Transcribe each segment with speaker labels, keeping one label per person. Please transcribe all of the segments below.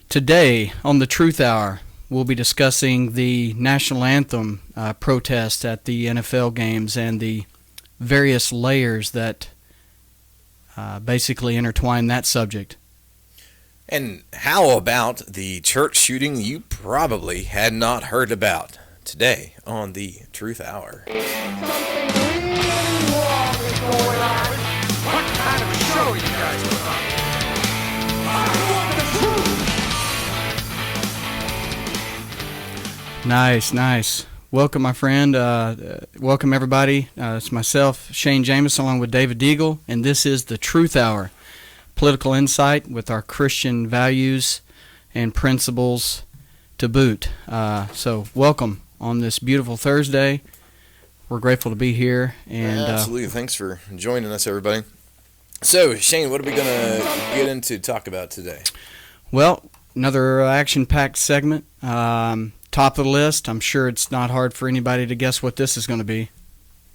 Speaker 1: Today on the Truth Hour, we'll be discussing the national anthem protest at the NFL games and the various layers that basically intertwine that subject.
Speaker 2: And how about the church shooting you probably had not heard about? Today on the Truth Hour.
Speaker 3: Something really wrong is going on. What kind of show you guys put on? I want the truth.
Speaker 1: Nice. Welcome, my friend. Welcome, everybody. It's myself, Shane Jameson, along with David Deagle, and this is the Truth Hour. Political insight with our Christian values and principles to boot. So welcome on this beautiful Thursday. We're grateful to be here. And
Speaker 2: absolutely. Thanks for joining us, everybody. So, Shane, what are we going to get into talk about today?
Speaker 1: Well, another action-packed segment. Top of the list. I'm sure it's not hard for anybody to guess what this is going to be.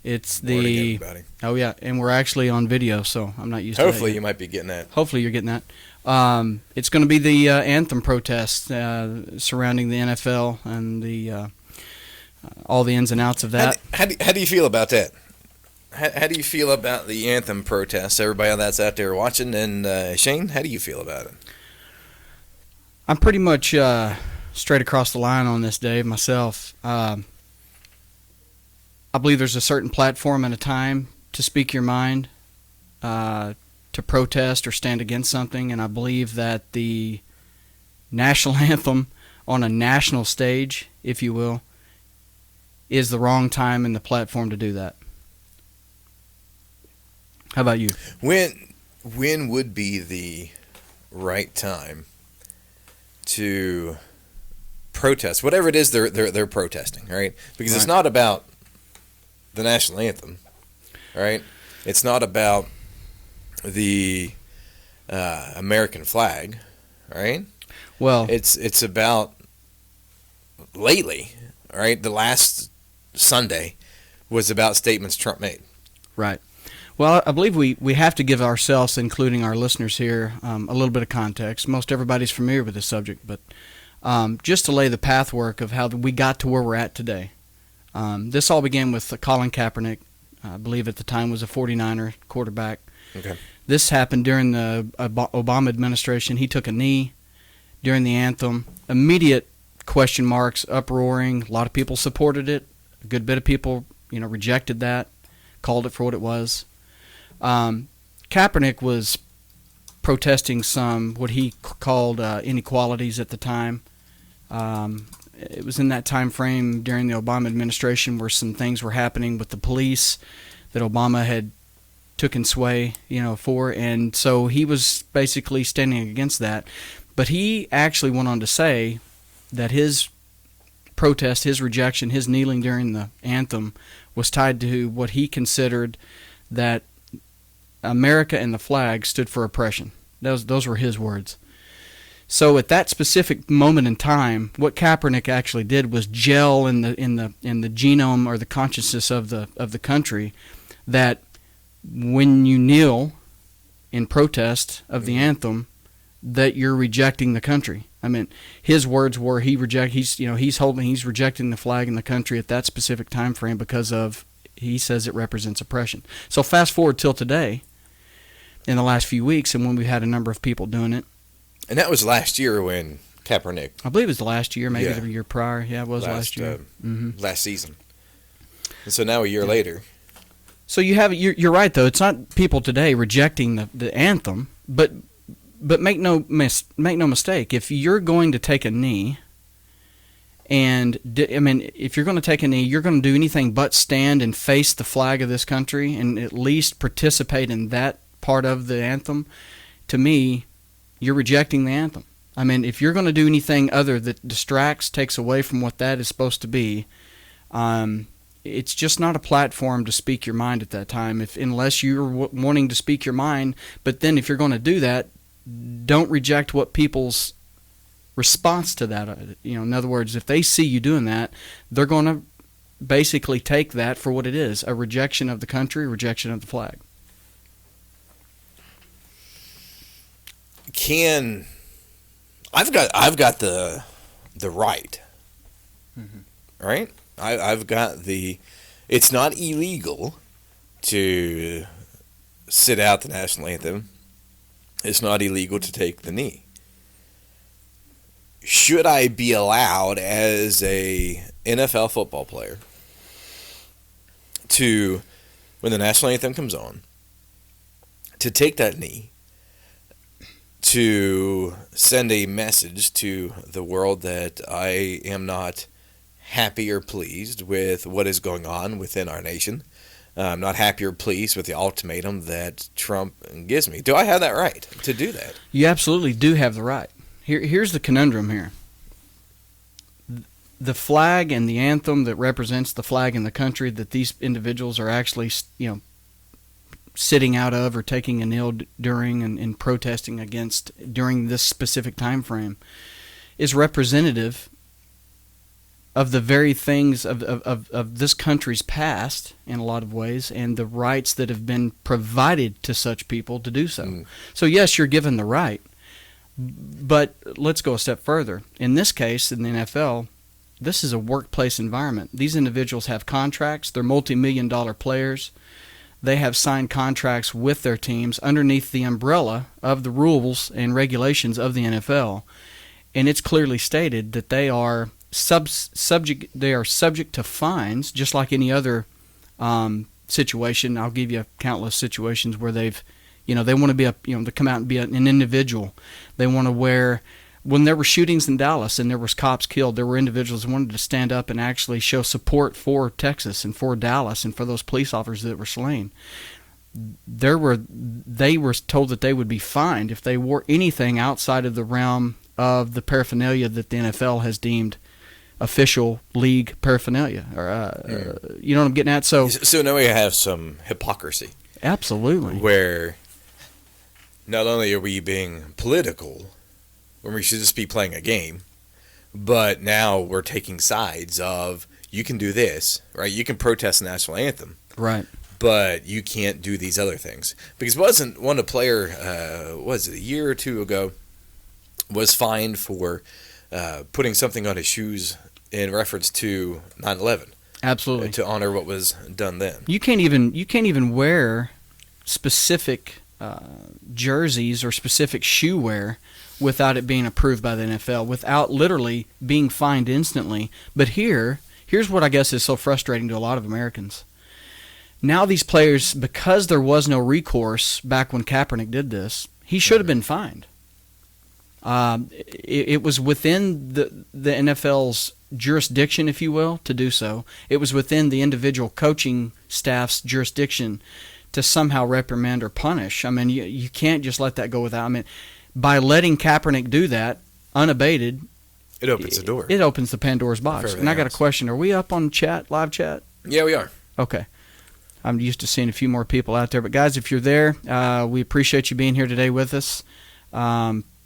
Speaker 1: It's the... Oh, yeah, and we're actually on video, so I'm not used to that.
Speaker 2: Hopefully you might be getting that.
Speaker 1: Hopefully you're getting that. It's going to be the Anthem Protests surrounding the NFL and the all the ins and outs of that.
Speaker 2: How do you feel about that? How do you feel about the Anthem Protests? Everybody that's out there watching, and Shane, how do you feel about it?
Speaker 1: I'm pretty much straight across the line on this, Dave, myself. I believe there's a certain platform and a time to speak your mind, to protest or stand against something, and I believe that the national anthem on a national stage, if you will, is the wrong time and the platform to do that. How about you?
Speaker 2: When would be the right time to protest? Whatever it is they're protesting, right? Because It's not about the national anthem, right? It's not about the American flag, right?
Speaker 1: Well,
Speaker 2: it's about lately, right? The last Sunday was about statements Trump made.
Speaker 1: Right. Well, I believe we have to give ourselves, including our listeners here, a little bit of context. Most everybody's familiar with this subject, but just to lay the pathwork of how we got to where we're at today. This all began with Colin Kaepernick. I believe at the time was a 49er quarterback.
Speaker 2: Okay.
Speaker 1: This happened during the Obama administration. He took a knee during the anthem. Immediate question marks, uproaring. A lot of people supported it. A good bit of people, rejected that, called it for what it was. Kaepernick was protesting some what he called inequalities at the time. It was in that time frame during the Obama administration where some things were happening with the police that Obama had taken sway, for, and so he was basically standing against that. But he actually went on to say that his protest, his rejection, his kneeling during the anthem was tied to what he considered that America and the flag stood for oppression. Those were his words. So at that specific moment in time, what Kaepernick actually did was gel in the genome or the consciousness of the country that when you kneel in protest of the anthem, that you're rejecting the country. I mean, his words were he's rejecting the flag in the country at that specific time frame because of, he says, it represents oppression. So fast forward till today, in the last few weeks, and when we had a number of people doing it.
Speaker 2: And that was last year when Kaepernick.
Speaker 1: I believe it was last year, maybe the year prior. Yeah, it was last year.
Speaker 2: Last season. And so now a year later.
Speaker 1: So you're right though. It's not people today rejecting the anthem, but make no mistake. If you're going to take a knee, and if you're going to take a knee, you're going to do anything but stand and face the flag of this country and at least participate in that part of the anthem. To me, you're rejecting the anthem. I mean, if you're going to do anything other that distracts, takes away from what that is supposed to be, it's just not a platform to speak your mind at that time. Unless you're wanting to speak your mind, but then if you're going to do that, don't reject what people's response to that. In other words, if they see you doing that, they're going to basically take that for what it is, a rejection of the country, a rejection of the flag.
Speaker 2: I've got the right, right? I've got the. It's not illegal to sit out the national anthem. It's not illegal to take the knee. Should I be allowed as a NFL football player to, when the national anthem comes on, to take that knee, to send a message to the world that I am not happy or pleased with what is going on within our nation? I'm not happy or pleased with the ultimatum that Trump gives me. Do I have that right to do that?
Speaker 1: You absolutely do have the right. Here's the conundrum here. The flag and the anthem that represents the flag and the country that these individuals are actually, sitting out of or taking a knee during and protesting against during this specific time frame is representative of the very things of this country's past in a lot of ways, and the rights that have been provided to such people to do so. So yes, you're given the right, but let's go a step further. In this case, in the NFL, this is a workplace environment. These individuals have contracts. They're multi-million-dollar players. They have signed contracts with their teams underneath the umbrella of the rules and regulations of the NFL, and it's clearly stated that they are subject to fines, just like any other situation. I'll give you countless situations where they want to be to come out and be an individual. They want to wear. When there were shootings in Dallas and there was cops killed, there were individuals who wanted to stand up and actually show support for Texas and for Dallas and for those police officers that were slain. They were told that they would be fined if they wore anything outside of the realm of the paraphernalia that the NFL has deemed official league paraphernalia. You know what I'm getting at? So
Speaker 2: now we have some hypocrisy.
Speaker 1: Absolutely.
Speaker 2: Where not only are we being political, when we should just be playing a game, but now we're taking sides of, you can do this, right? You can protest the national anthem.
Speaker 1: Right.
Speaker 2: But you can't do these other things. Because wasn't one a player, was it a year or two ago, was fined for putting something on his shoes in reference to 9/11.
Speaker 1: Absolutely.
Speaker 2: To honor what was done then.
Speaker 1: You can't even wear specific jerseys or specific shoe wear without it being approved by the NFL, without literally being fined instantly. But here's what I guess is so frustrating to a lot of Americans. Now these players, because there was no recourse back when Kaepernick did this, he should have been fined. It was within the NFL's jurisdiction, if you will, to do so. It was within the individual coaching staff's jurisdiction to somehow reprimand or punish. I mean, you can't just let that go without. I mean, by letting Kaepernick do that unabated,
Speaker 2: it opens the door.
Speaker 1: It opens the Pandora's box. And I got a question. Are we up on chat, live chat?
Speaker 2: Yeah, we are.
Speaker 1: Okay. I'm used to seeing a few more people out there. But, guys, if you're there, we appreciate you being here today with us.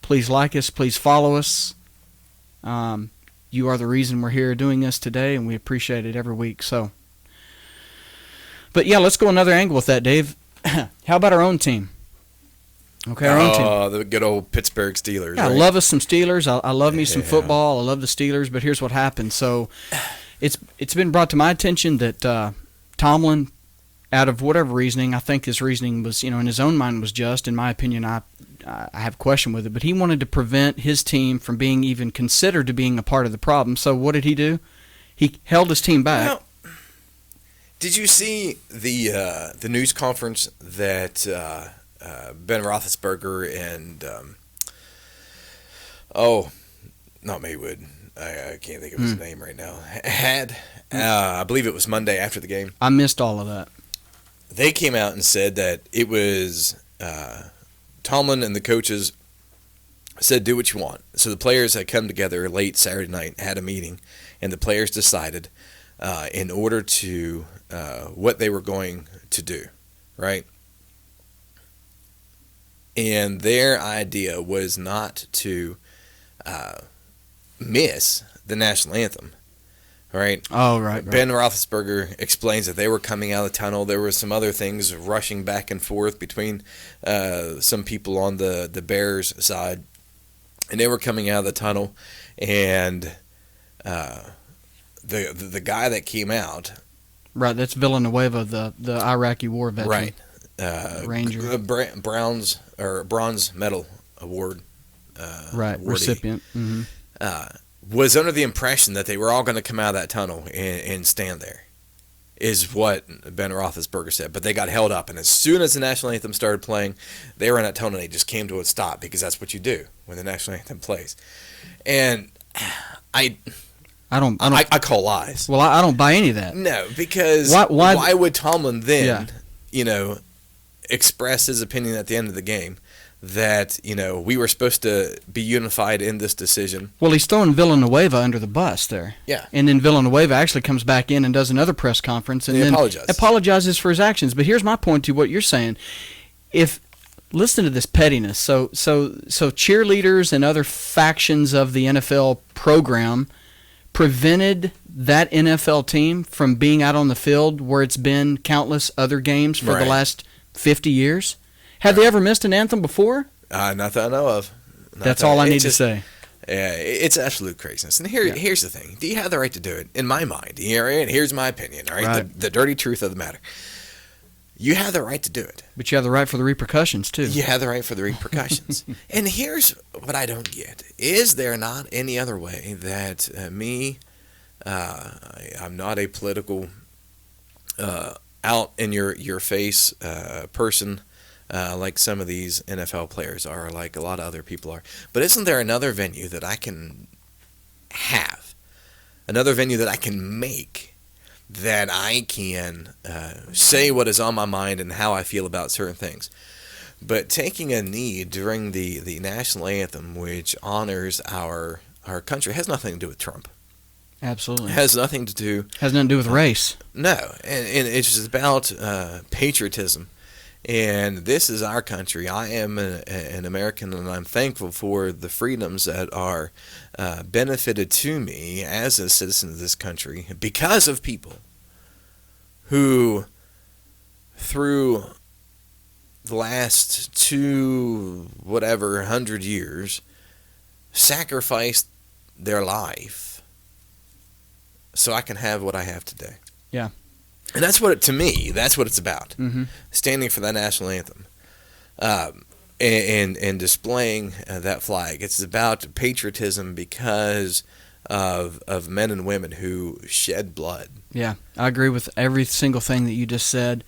Speaker 1: Please like us. Please follow us. You are the reason we're here doing this today, and we appreciate it every week. So, but, yeah, let's go another angle with that, Dave. How about our own team? Okay, our own team.
Speaker 2: Oh, the good old Pittsburgh Steelers.
Speaker 1: Yeah,
Speaker 2: right?
Speaker 1: I love us some Steelers. I love me some football. I love the Steelers. But here's what happened. So it's been brought to my attention that Tomlin, out of whatever reasoning, I think his reasoning was, in his own mind was just. In my opinion, I have a question with it. But he wanted to prevent his team from being even considered to being a part of the problem. So what did he do? He held his team back.
Speaker 2: Now, did you see the news conference that Ben Roethlisberger and not Maywood, I can't think of his name right now, had? I believe it was Monday after the game.
Speaker 1: I missed all of that.
Speaker 2: They came out and said that it was Tomlin and the coaches said, do what you want. So the players had come together late Saturday night, had a meeting, and the players decided in order to what they were going to do, right? And their idea was not to miss the national anthem, right?
Speaker 1: Oh, right.
Speaker 2: Ben Roethlisberger explains that they were coming out of the tunnel. There were some other things rushing back and forth between some people on the Bears side. and they were coming out of the tunnel, and the guy that came out,
Speaker 1: Right, that's Villanueva, the Iraqi war veteran.
Speaker 2: right,
Speaker 1: Ranger.
Speaker 2: Bronze Medal Award,
Speaker 1: Right,
Speaker 2: awardee,
Speaker 1: recipient. Mm-hmm.
Speaker 2: was under the impression that they were all going to come out of that tunnel and stand there, is what Ben Roethlisberger said. But they got held up, and as soon as the national anthem started playing, they were in that tunnel, and they just came to a stop, because that's what you do when the national anthem plays. And I call lies.
Speaker 1: Well, I don't buy any of that.
Speaker 2: No, because
Speaker 1: Why
Speaker 2: why would Tomlin then, express his opinion at the end of the game that, we were supposed to be unified in this decision?
Speaker 1: Well, he's throwing Villanueva under the bus there.
Speaker 2: Yeah.
Speaker 1: And then Villanueva actually comes back in and does another press conference and
Speaker 2: he
Speaker 1: then
Speaker 2: apologizes
Speaker 1: for his actions. But here's my point to what you're saying. Listen to this pettiness. So cheerleaders and other factions of the NFL program prevented that NFL team from being out on the field where it's been countless other games for the last 50 years. Have they ever missed an anthem before?
Speaker 2: Not that I know of.
Speaker 1: That's all I need to say.
Speaker 2: Yeah, it's absolute craziness. And here's the thing. Do you have the right to do it? In my mind, here's my opinion, all right? The dirty truth of the matter. You have the right to do it.
Speaker 1: But you have the right for the repercussions, too.
Speaker 2: You have the right for the repercussions. And here's what I don't get. Is there not any other way that I'm not a political, out in your face person, like some of these NFL players are, like a lot of other people are. But isn't there another venue that I can have? Another venue that I can make, that I can say what is on my mind and how I feel about certain things? But taking a knee during the national anthem, which honors our country, has nothing to do with Trump.
Speaker 1: Absolutely.
Speaker 2: Has nothing to do
Speaker 1: with race.
Speaker 2: No, and it's just about patriotism. And this is our country. I am an American, and I'm thankful for the freedoms that are benefited to me as a citizen of this country because of people who, through the last 100 years, sacrificed their life so I can have what I have today.
Speaker 1: Yeah.
Speaker 2: And that's what that's what it's about.
Speaker 1: Mm-hmm.
Speaker 2: Standing for that national anthem, and displaying that flag. It's about patriotism because of men and women who shed blood.
Speaker 1: Yeah, I agree with every single thing that you just said.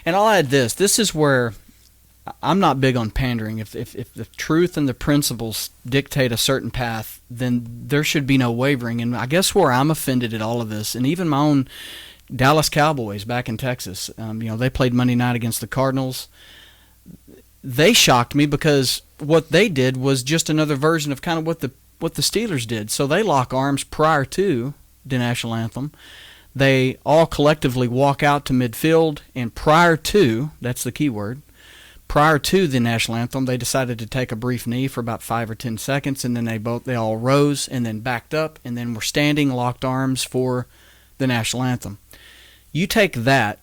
Speaker 1: And I'll add this. This is where I'm not big on pandering. If the truth and the principles dictate a certain path, then there should be no wavering. And I guess where I'm offended at all of this, and even my own Dallas Cowboys back in Texas, they played Monday night against the Cardinals. They shocked me because what they did was just another version of kind of what the Steelers did. So they lock arms prior to the national anthem. They all collectively walk out to midfield, and prior to, that's the key word, prior to the national anthem, they decided to take a brief knee for about 5 or 10 seconds, and then they all rose and then backed up, and then were standing, locked arms for the national anthem. You take that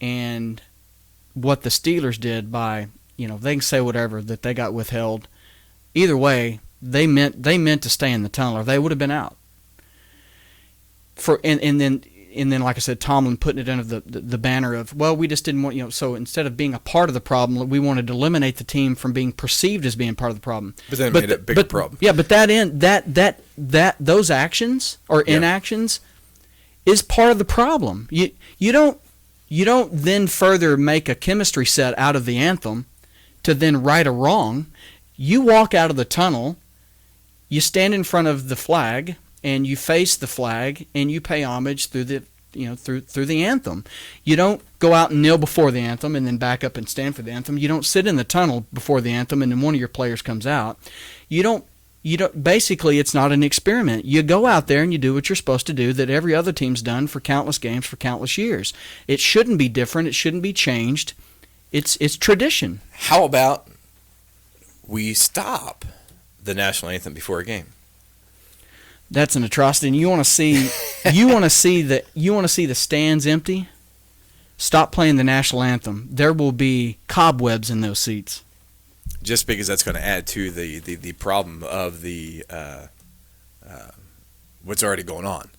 Speaker 1: and what the Steelers did by, they can say whatever, that they got withheld. Either way, they meant to stay in the tunnel, or they would have been out. And then like I said, Tomlin putting it under the banner of, well, we just didn't want, so instead of being a part of the problem, we wanted to eliminate the team from being perceived as being part of the problem.
Speaker 2: But then it made it a bigger problem.
Speaker 1: Yeah, but those actions or inactions is part of the problem. You don't then further make a chemistry set out of the anthem to then right a wrong. You walk out of the tunnel, you stand in front of the flag, and you face the flag, and you pay homage through the through the anthem. You don't go out and kneel before the anthem and then back up and stand for the anthem. You don't sit in the tunnel before the anthem and then one of your players comes out. You don't. Basically, it's not an experiment. You go out there and you do what you're supposed to do that every other team's done for countless games for countless years. It shouldn't be different. It shouldn't be changed. It's tradition.
Speaker 2: How about we stop the national anthem before a game?
Speaker 1: That's an atrocity. And you want to see the stands empty? Stop playing the national anthem. There will be cobwebs in those seats.
Speaker 2: just because that's going to add to the problem of the what's already going on.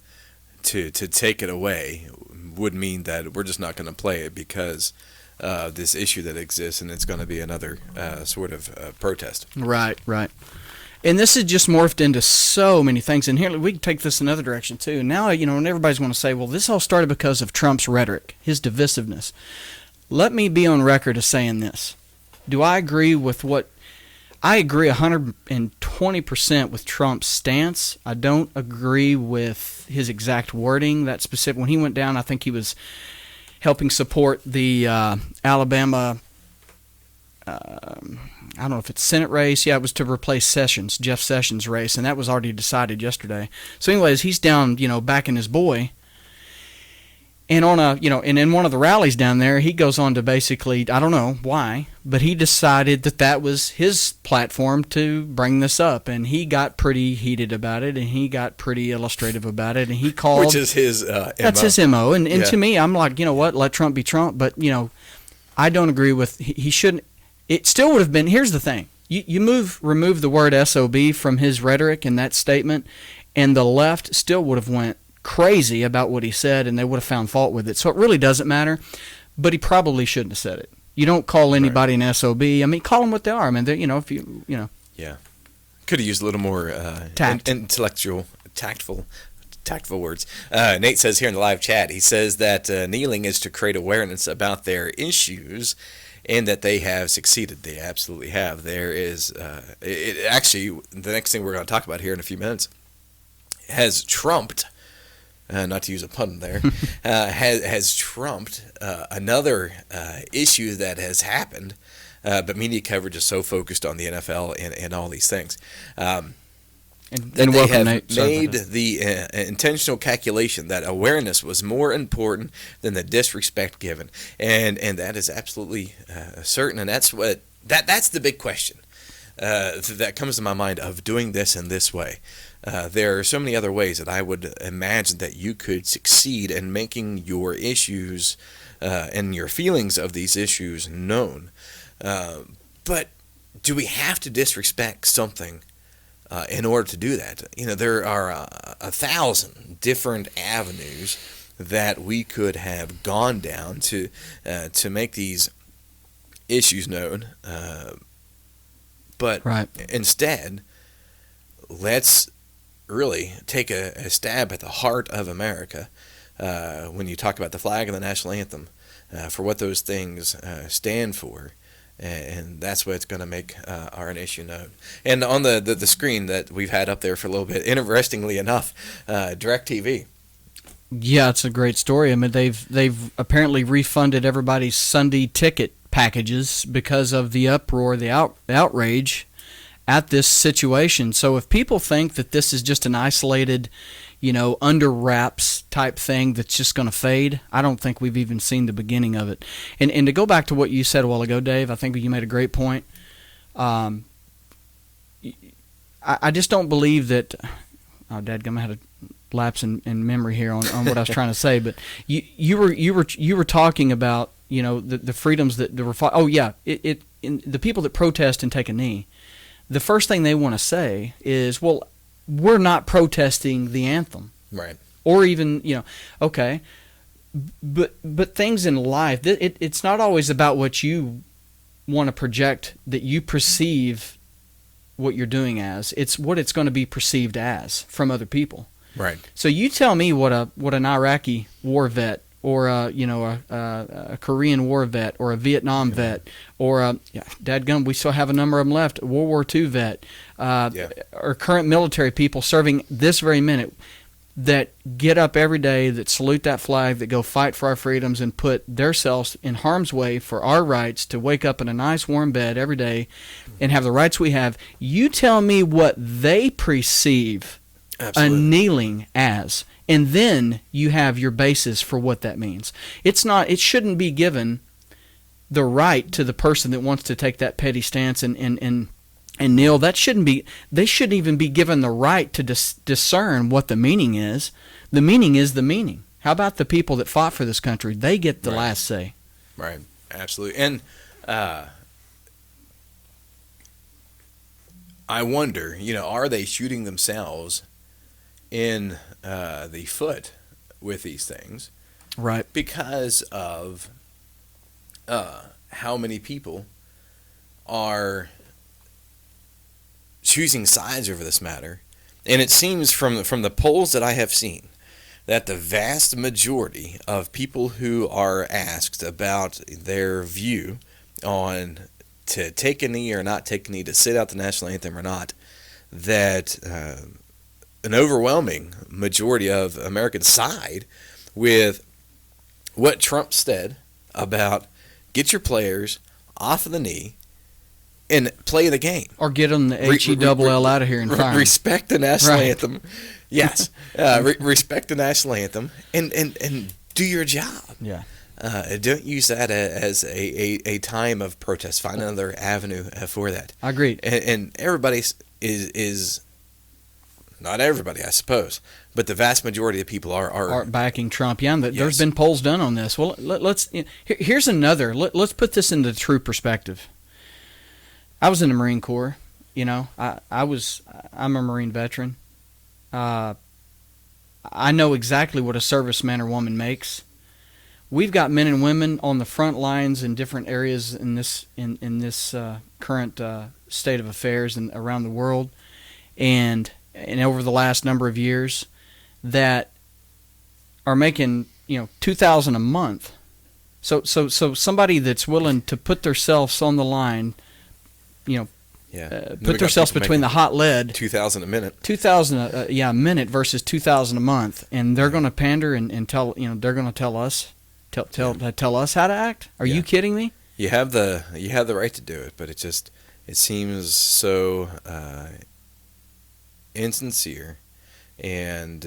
Speaker 2: To take it away would mean that we're just not going to play it because this issue that exists, and it's going to be another sort of protest.
Speaker 1: Right. And this has just morphed into so many things. And here, we can take this another direction, too. Now, and everybody's going to say, well, this all started because of Trump's rhetoric, his divisiveness. Let me be on record as saying this. Do I agree with I agree 120% with Trump's stance. I don't agree with his exact wording, that specific. When he went down, I think he was helping support the Alabama, I don't know if it's Senate race. Yeah, it was to replace Jeff Sessions' race, and that was already decided yesterday. So anyways, he's down, backing his boy. And and in one of the rallies down there, he goes on to basically, I don't know why, but he decided that was his platform to bring this up, and he got pretty heated about it, and he got pretty illustrative about it, and he called,
Speaker 2: which is his MO.
Speaker 1: That's his MO, and to me, I'm like, what, let Trump be Trump, but I don't agree with he shouldn't. It still would have been. Here's the thing: you remove the word SOB from his rhetoric in that statement, and the left still would have went crazy about what he said, and they would have found fault with it. So it really doesn't matter, but he probably shouldn't have said it. You don't call anybody an SOB. I mean, call them what they are. I mean, if you.
Speaker 2: Yeah. Could have used a little more
Speaker 1: tact.
Speaker 2: Tactful words. Nate says here in the live chat, he says that kneeling is to create awareness about their issues and that they have succeeded. They absolutely have. There is, actually, the next thing we're going to talk about here in a few minutes has trumped, not to use a pun there, has trumped another issue that has happened, but media coverage is so focused on the NFL and all these things.
Speaker 1: And
Speaker 2: they
Speaker 1: welcome,
Speaker 2: have
Speaker 1: Nate.
Speaker 2: made the intentional calculation that awareness was more important than the disrespect given, and that is absolutely certain, and that's the big question that comes to my mind of doing this in this way. There are so many other ways that I would imagine that you could succeed in making your issues and your feelings of these issues known. But do we have to disrespect something in order to do that? There are 1,000 different avenues that we could have gone down to make these issues known. But instead, let's really take a stab at the heart of America when you talk about the flag and the national anthem, for what those things stand for. And that's what's going to make our issue known. And on the screen that we've had up there for a little bit, interestingly enough, DirecTV.
Speaker 1: Yeah, it's a great story. I mean, they've apparently refunded everybody's Sunday ticket packages because of the uproar, the outrage at this situation. So if people think that this is just an isolated, under wraps type thing that's just going to fade, I don't think we've even seen the beginning of it. And to go back to what you said a while ago, Dave, I think you made a great point. I just don't believe that. Oh, dadgum, I had a lapse in memory here on what I was trying to say. But you were talking about the freedoms that were. The people that protest and take a knee. The first thing they want to say is, well, we're not protesting the anthem.
Speaker 2: Right.
Speaker 1: Or even, okay. But things in life, it's not always about what you want to project that you perceive what you're doing as. It's what it's going to be perceived as from other people.
Speaker 2: Right.
Speaker 1: So you tell me what an Iraqi war vet or a Korean war vet or a Vietnam vet or dadgum, we still have a number of them left, a World War II vet, or current military people serving this very minute that get up every day, that salute that flag, that go fight for our freedoms and put themselves in harm's way for our rights to wake up in a nice warm bed every day and have the rights we have. You tell me what they perceive a kneeling as, and then you have your basis for what that means. It shouldn't be given the right to the person that wants to take that petty stance and kneel. They shouldn't even be given the right to discern what the meaning is. The meaning is the meaning. How about the people that fought for this country? They get the last say.
Speaker 2: Right. Absolutely. And I wonder, are they shooting themselves in the foot with these things?
Speaker 1: Right.
Speaker 2: Because of how many people are choosing sides over this matter. And it seems from the polls that I have seen that the vast majority of people who are asked about their view on to take a knee or not take a knee, to sit out the national anthem or not, that an overwhelming majority of Americans side with what Trump said about get your players off of the knee and play the game.
Speaker 1: Or get them the H-E-double-L out of here and fire 'em.
Speaker 2: Respect the national anthem. Yes. Respect the national anthem and do your job.
Speaker 1: Yeah.
Speaker 2: Don't use that as a time of protest. Find another avenue for that.
Speaker 1: I agree.
Speaker 2: And everybody is not everybody, I suppose, but the vast majority of people are
Speaker 1: backing Trump. Yeah, there's
Speaker 2: Yes.
Speaker 1: been polls done on this. Well, here's another. Let's put this into true perspective. I was in the Marine Corps. I'm a Marine veteran. I know exactly what a serviceman or woman makes. We've got men and women on the front lines in different areas in this current state of affairs and around the world, and over the last number of years, that are making $2,000 a month. So somebody that's willing to put themselves on the line, put themselves between the hot lead.
Speaker 2: $2,000 a minute.
Speaker 1: $2,000 a minute versus $2,000 a month, and they're going to pander and tell they're going to tell us how to act. Are you kidding me?
Speaker 2: You have the right to do it, but it seems so insincere and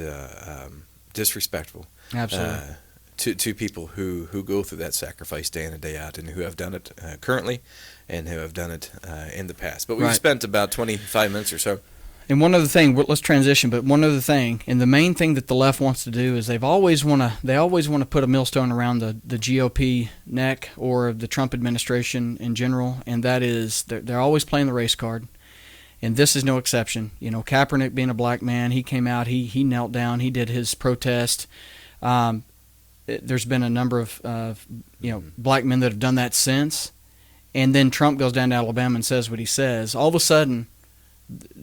Speaker 2: disrespectful.
Speaker 1: Absolutely.
Speaker 2: To people who go through that sacrifice day in and day out, and who have done it currently and who have done it in the past. But we've spent about 25 minutes or so.
Speaker 1: And one other thing, let's transition, but one other thing, and the main thing that the left wants to do is they always want to put a millstone around the GOP neck or the Trump administration in general, and that is they're always playing the race card. And this is no exception. Kaepernick, being a black man, he came out, he knelt down, he did his protest. There's been a number of black men that have done that since. And then Trump goes down to Alabama and says what he says. All of a sudden,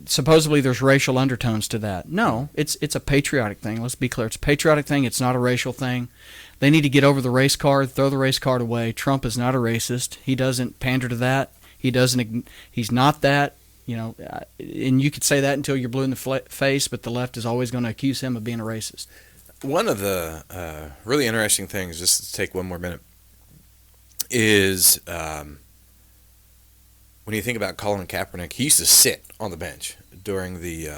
Speaker 1: supposedly there's racial undertones to that. No, it's a patriotic thing. Let's be clear. It's a patriotic thing. It's not a racial thing. They need to get over the race card, throw the race card away. Trump is not a racist. He doesn't pander to that. He's not that. And you could say that until you're blue in the face, but the left is always going to accuse him of being a racist.
Speaker 2: One of the really interesting things, just to take one more minute, is when you think about Colin Kaepernick, he used to sit on the bench during the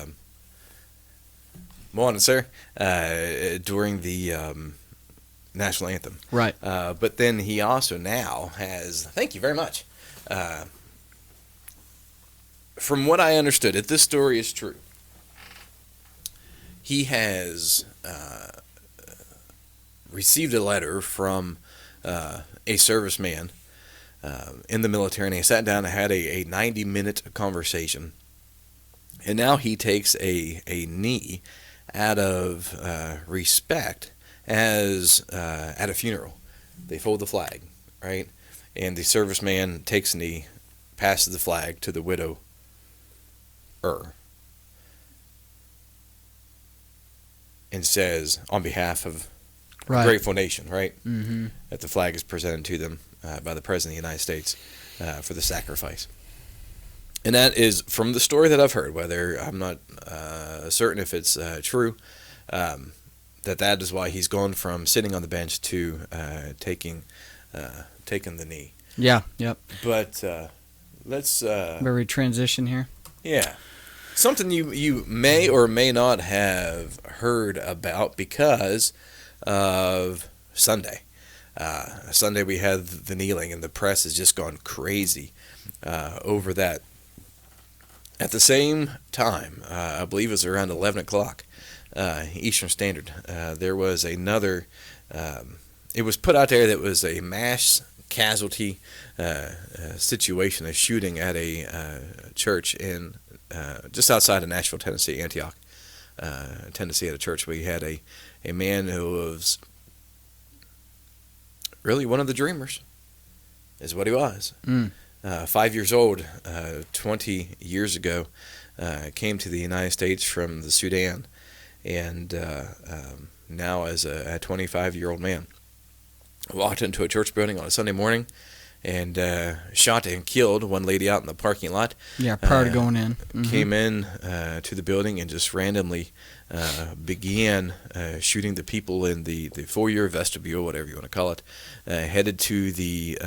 Speaker 2: during the national anthem.
Speaker 1: Right.
Speaker 2: But then he also now has, thank you very much, from what I understood, if this story is true, he has received a letter from a serviceman in the military, and he sat down and had a 90-minute conversation. And now he takes a knee out of respect as at a funeral. They fold the flag, right? And the serviceman takes a knee, passes the flag to the widow. And says, on behalf of a grateful nation, right?
Speaker 1: Mm-hmm.
Speaker 2: That the flag is presented to them by the President of the United States for the sacrifice. And that is from the story that I've heard, whether I'm not certain if it's true, that is why he's gone from sitting on the bench to taking the knee.
Speaker 1: Yeah, yep.
Speaker 2: But let's...
Speaker 1: Very transition here.
Speaker 2: Yeah. Something you may or may not have heard about because of Sunday. Sunday we had the kneeling, and the press has just gone crazy over that. At the same time, I believe it was around 11 o'clock Eastern Standard, there was another, it was put out there that was a mass casualty situation, a shooting at a church in just outside of Nashville, Tennessee, Antioch, Tennessee, at a church. We had a man who was really one of the dreamers, is what he was. 5 years old, 20 years ago, came to the United States from the Sudan, and now as a 25-year-old man, walked into a church building on a Sunday morning and shot and killed one lady out in the parking lot.
Speaker 1: Yeah, prior to going in.
Speaker 2: Came in to the building and just randomly began shooting the people in the foyer, vestibule, whatever you want to call it, headed to the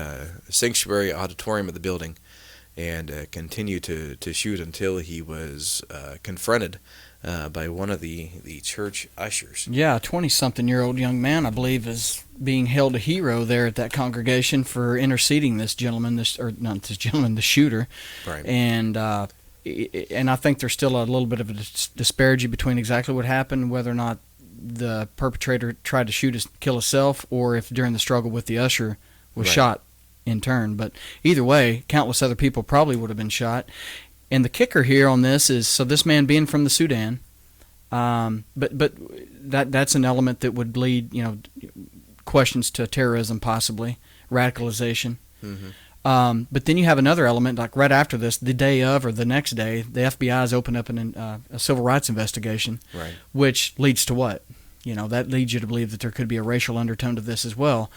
Speaker 2: sanctuary auditorium of the building, and continued to shoot until he was confronted by one of the church ushers.
Speaker 1: Yeah, a 20-something-year-old young man, I believe, is being held a hero there at that congregation for interceding the shooter.
Speaker 2: Right.
Speaker 1: And I think there's still a little bit of a disparity between exactly what happened, whether or not the perpetrator tried to kill himself, or if during the struggle with the usher was shot in turn. But either way, countless other people probably would have been shot. And the kicker here on this is, so this man being from the Sudan, but that's an element that would lead, questions to terrorism, possibly radicalization. But then you have another element, like right after this, the day of or the next day, the FBI has opened up a civil rights investigation, which leads to what? That leads you to believe that there could be a racial undertone to this as well.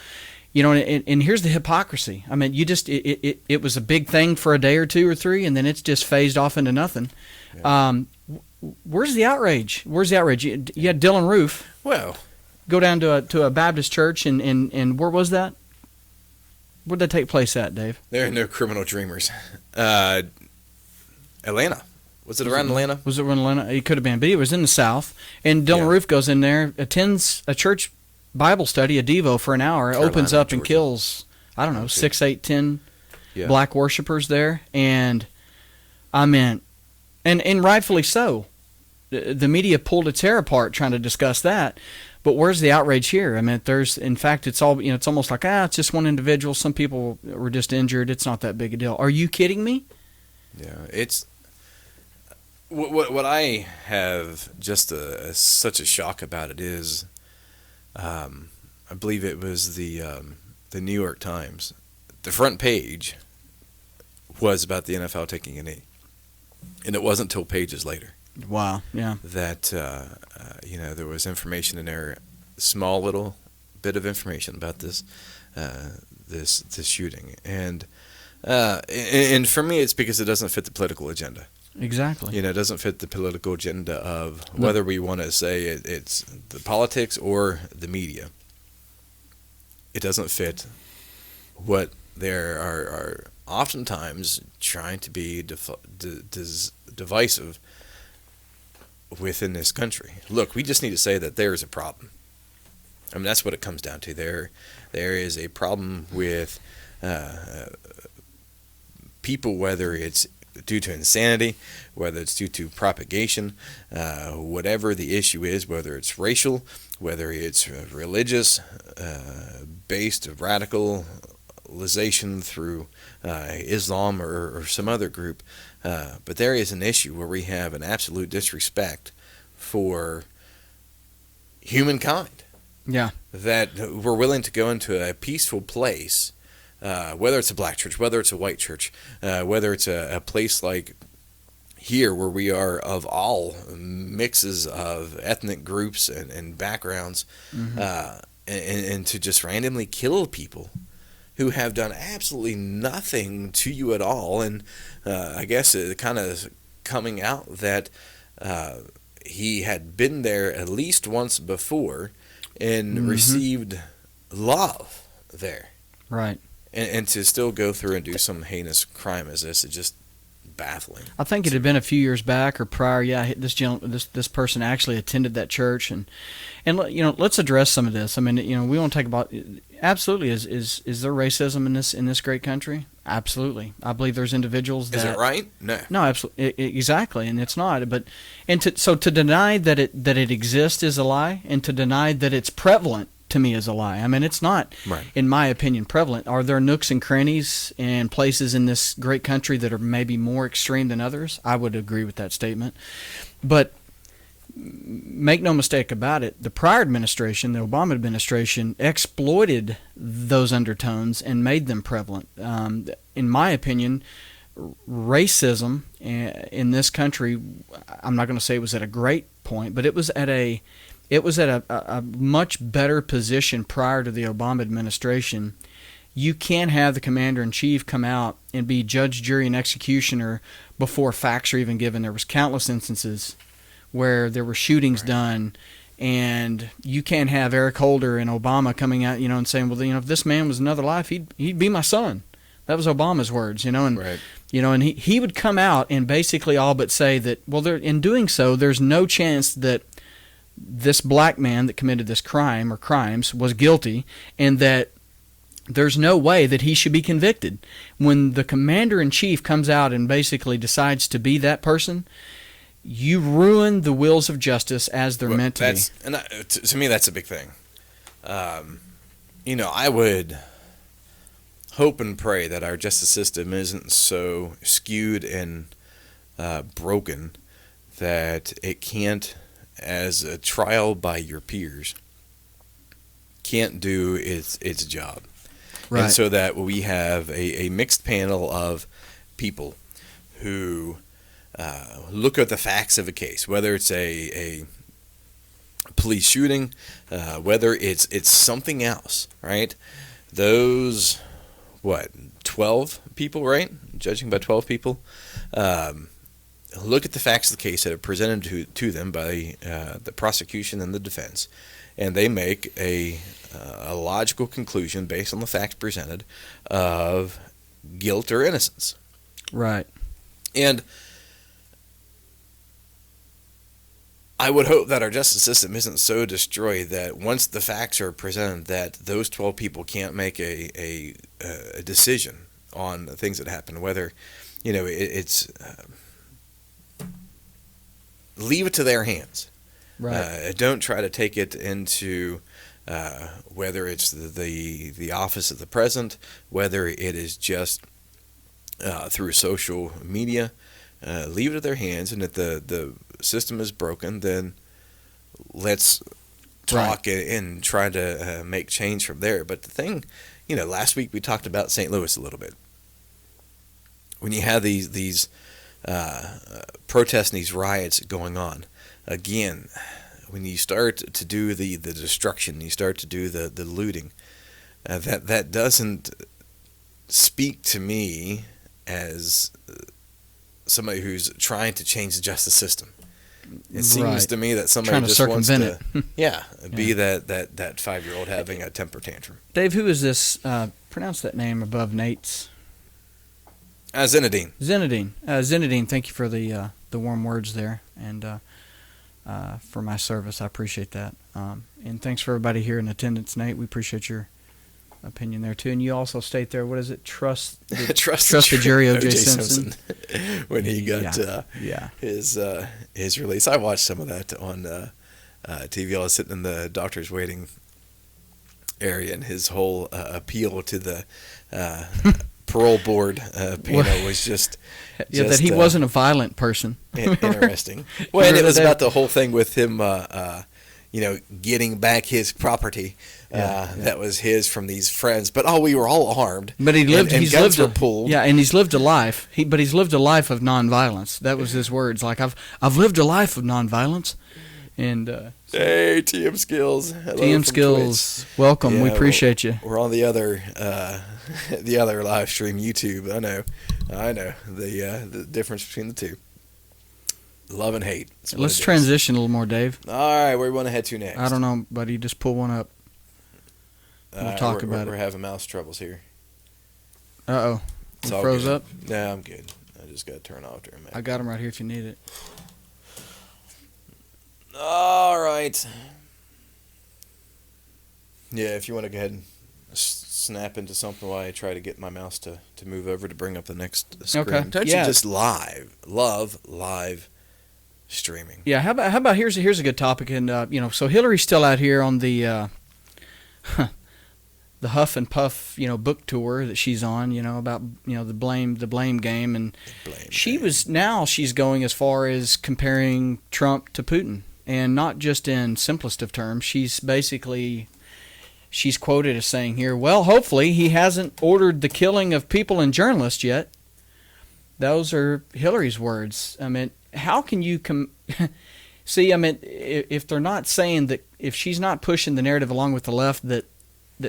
Speaker 1: And here's the hypocrisy. I mean, it was a big thing for a day or two or three, and then it's just phased off into nothing. Yeah. Where's the outrage? You had Dylan Roof go down to a Baptist church, and where was that? Where'd that take place at, Dave?
Speaker 2: There are no criminal dreamers. Atlanta. Was it around Atlanta?
Speaker 1: Was it around Atlanta? It could have been, but it was in the South. And Dylan Roof goes in there, attends a church Bible study, a Devo for an hour, Carolina, opens up and kills, 6, 8, 10 black worshipers there. And and rightfully so. The media pulled its hair apart trying to discuss that. But where's the outrage here? I mean, in fact, it's all, it's almost like, it's just one individual. Some people were just injured. It's not that big a deal. Are you kidding me?
Speaker 2: Yeah, it's what I have just such a shock about it is, I believe it was the New York Times. The front page was about the NFL taking a knee, and it wasn't until pages later.
Speaker 1: Wow. Yeah.
Speaker 2: That there was information in there, small little bit of information about this shooting, and for me, it's because it doesn't fit the political agenda.
Speaker 1: Exactly.
Speaker 2: It doesn't fit the political agenda of whether we want to say it's the politics or the media. It doesn't fit what they are oftentimes trying to be divisive within this country. Look, we just need to say that there is a problem. I mean, that's what it comes down to. There is a problem with people, whether it's due to insanity, whether it's due to propagation, whatever the issue is, whether it's racial, whether it's religious, based radicalization through Islam or some other group. But there is an issue where we have an absolute disrespect for humankind.
Speaker 1: Yeah.
Speaker 2: That we're willing to go into a peaceful place, whether it's a black church, whether it's a white church, whether it's a place like here where we are of all mixes of ethnic groups and backgrounds, and to just randomly kill people who have done absolutely nothing to you at all. And I guess it kind of coming out that he had been there at least once before and received love there.
Speaker 1: Right.
Speaker 2: And to still go through and do some heinous crime as this is just baffling.
Speaker 1: I think it had been a few years back or prior. Yeah, this person actually attended that church, and let's address some of this. I mean, we want to talk about absolutely is there racism in this great country? Absolutely. I believe there's individuals that.
Speaker 2: Is it right? No,
Speaker 1: absolutely, exactly, and it's not. But to deny that it exists is a lie, and to deny that it's prevalent to me is a lie. I mean, it's not,
Speaker 2: Right.
Speaker 1: in my opinion, prevalent. Are there nooks and crannies and places in this great country that are maybe more extreme than others? I would agree with that statement. But make no mistake about it, the prior administration, the Obama administration, exploited those undertones and made them prevalent. In my opinion, racism in this country, I'm not going to say it was at a great point, but it was at a much better position prior to the Obama administration. You can't have the commander-in-chief come out and be judge, jury, and executioner before facts are even given. There was countless instances where there were shootings done, and you can't have Eric Holder and Obama coming out, and saying, well, if this man was another life, he'd be my son. That was Obama's words, and
Speaker 2: Right.
Speaker 1: and he would come out and basically all but say that, well, in doing so, there's no chance that this black man that committed this crime or crimes was guilty, and that there's no way that he should be convicted. When the commander-in-chief comes out and basically decides to be that person, you ruin the wheels of justice as they're meant to be.
Speaker 2: And to me, that's a big thing. I would hope and pray that our justice system isn't so skewed and broken that it can't, as a trial by your peers, can't do its job.
Speaker 1: Right.
Speaker 2: And so that we have a mixed panel of people who look at the facts of a case, whether it's a police shooting, whether it's something else, right? Those, 12 people, right? Judging by 12 people. Look at the facts of the case that are presented to them by the prosecution and the defense, and they make a logical conclusion based on the facts presented of guilt or innocence.
Speaker 1: Right.
Speaker 2: And I would hope that our justice system isn't so destroyed that once the facts are presented, that those 12 people can't make a decision on the things that happen. Whether, it's leave it to their hands.
Speaker 1: Right.
Speaker 2: Don't try to take it into whether it's the office of the president, whether it is just through social media. Leave it to their hands, and if the system is broken, then let's talk and try to make change from there. But the thing, last week we talked about St. Louis a little bit. When you have these protests and these riots going on, again, when you start to do the destruction, you start to do the looting, that doesn't speak to me as somebody who's trying to change the justice system. It seems to me that somebody
Speaker 1: trying to
Speaker 2: just wants
Speaker 1: circumvent
Speaker 2: to, be that 5-year-old having a temper tantrum.
Speaker 1: Dave, who is this? Pronounce that name above Nate's.
Speaker 2: Zinedine.
Speaker 1: Zinedine, thank you for the warm words there, and for my service. I appreciate that. And thanks for everybody here in attendance, Nate. We appreciate your opinion there too. And you also state there, what is it? Trust the jury, O.J. Simpson.
Speaker 2: When he got his release. I watched some of that on TV. I was sitting in the doctor's waiting area, and his whole appeal to the parole board panel was just
Speaker 1: that he wasn't a violent person.
Speaker 2: Interesting. Well, and it was about the whole thing with him getting back his property that was his from these friends. But we were all armed.
Speaker 1: But he's lived
Speaker 2: were pulled.
Speaker 1: Yeah, and he's lived a life. But he's lived a life of nonviolence. That was his words. Like, I've lived a life of nonviolence. And
Speaker 2: hey, TM Skills. Hello
Speaker 1: TM Skills, Twitch. Welcome. We appreciate you.
Speaker 2: We're on the other live stream, YouTube. I know the difference between the two. Love and hate.
Speaker 1: Let's transition a little more, Dave.
Speaker 2: All right, where do you want to head to next?
Speaker 1: I don't know, buddy. Just pull one up. We'll talk about it.
Speaker 2: We're having mouse troubles here.
Speaker 1: Uh-oh. It froze up?
Speaker 2: No, I'm good. I just got to turn off during that.
Speaker 1: I got them right here if you need it.
Speaker 2: All right. Yeah, if you want to go ahead and snap into something while I try to get my mouse to move over to bring up the next screen.
Speaker 1: Okay.
Speaker 2: Don't you just love live streaming?
Speaker 1: Yeah. How about here's a good topic, and so Hillary's still out here on the the Huff and Puff, book tour that she's on, about, the blame game, and she's going as far as comparing Trump to Putin, and not just in simplest of terms. She's quoted as saying here, well, hopefully he hasn't ordered the killing of people and journalists yet. Those are Hillary's words. I mean, how can you see, I mean, if they're not saying that, if she's not pushing the narrative along with the left that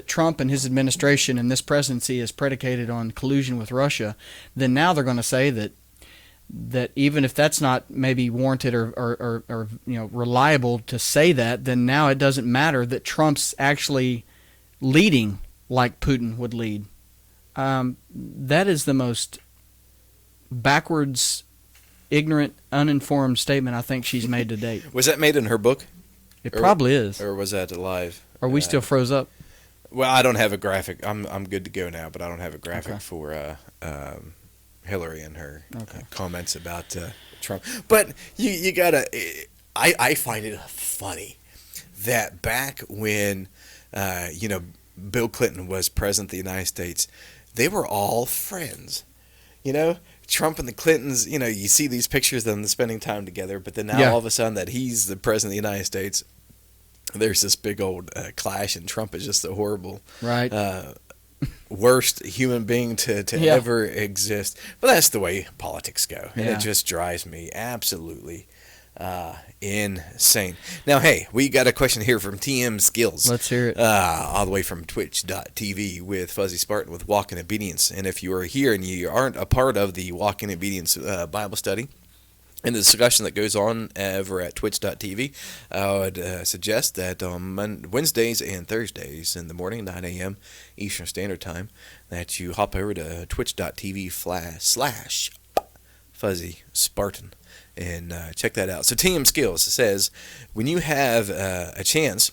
Speaker 1: Trump and his administration and this presidency is predicated on collusion with Russia, then now they're going to say that even if that's not maybe warranted or reliable to say that, then now it doesn't matter that Trump's actually leading like Putin would lead. That is the most backwards, ignorant, uninformed statement I think she's made to date.
Speaker 2: Was that made in her book?
Speaker 1: It probably is.
Speaker 2: Or was that live?
Speaker 1: Are we still froze up?
Speaker 2: Well, I don't have a graphic. I'm good to go now, but I don't have a graphic for Hillary and her comments about Trump. But you gotta. I find it funny that back when Bill Clinton was president of the United States, they were all friends. Trump and the Clintons. You see these pictures of them spending time together, but then now all of a sudden that he's the president of the United States, there's this big old clash, and Trump is just a horrible, worst human being to ever exist. But that's the way politics go, and it just drives me absolutely insane. Now, hey, we got a question here from TM Skills.
Speaker 1: Let's hear it.
Speaker 2: All the way from twitch.tv with Fuzzy Spartan with Walk in Obedience. And if you are here and you aren't a part of the Walk in Obedience Bible study, in the discussion that goes on over at twitch.tv, I would suggest that on Wednesdays and Thursdays in the morning, 9 a.m. Eastern Standard Time, that you hop over to twitch.tv/Fuzzy Spartan and check that out. So TM Skills says, when you have a chance,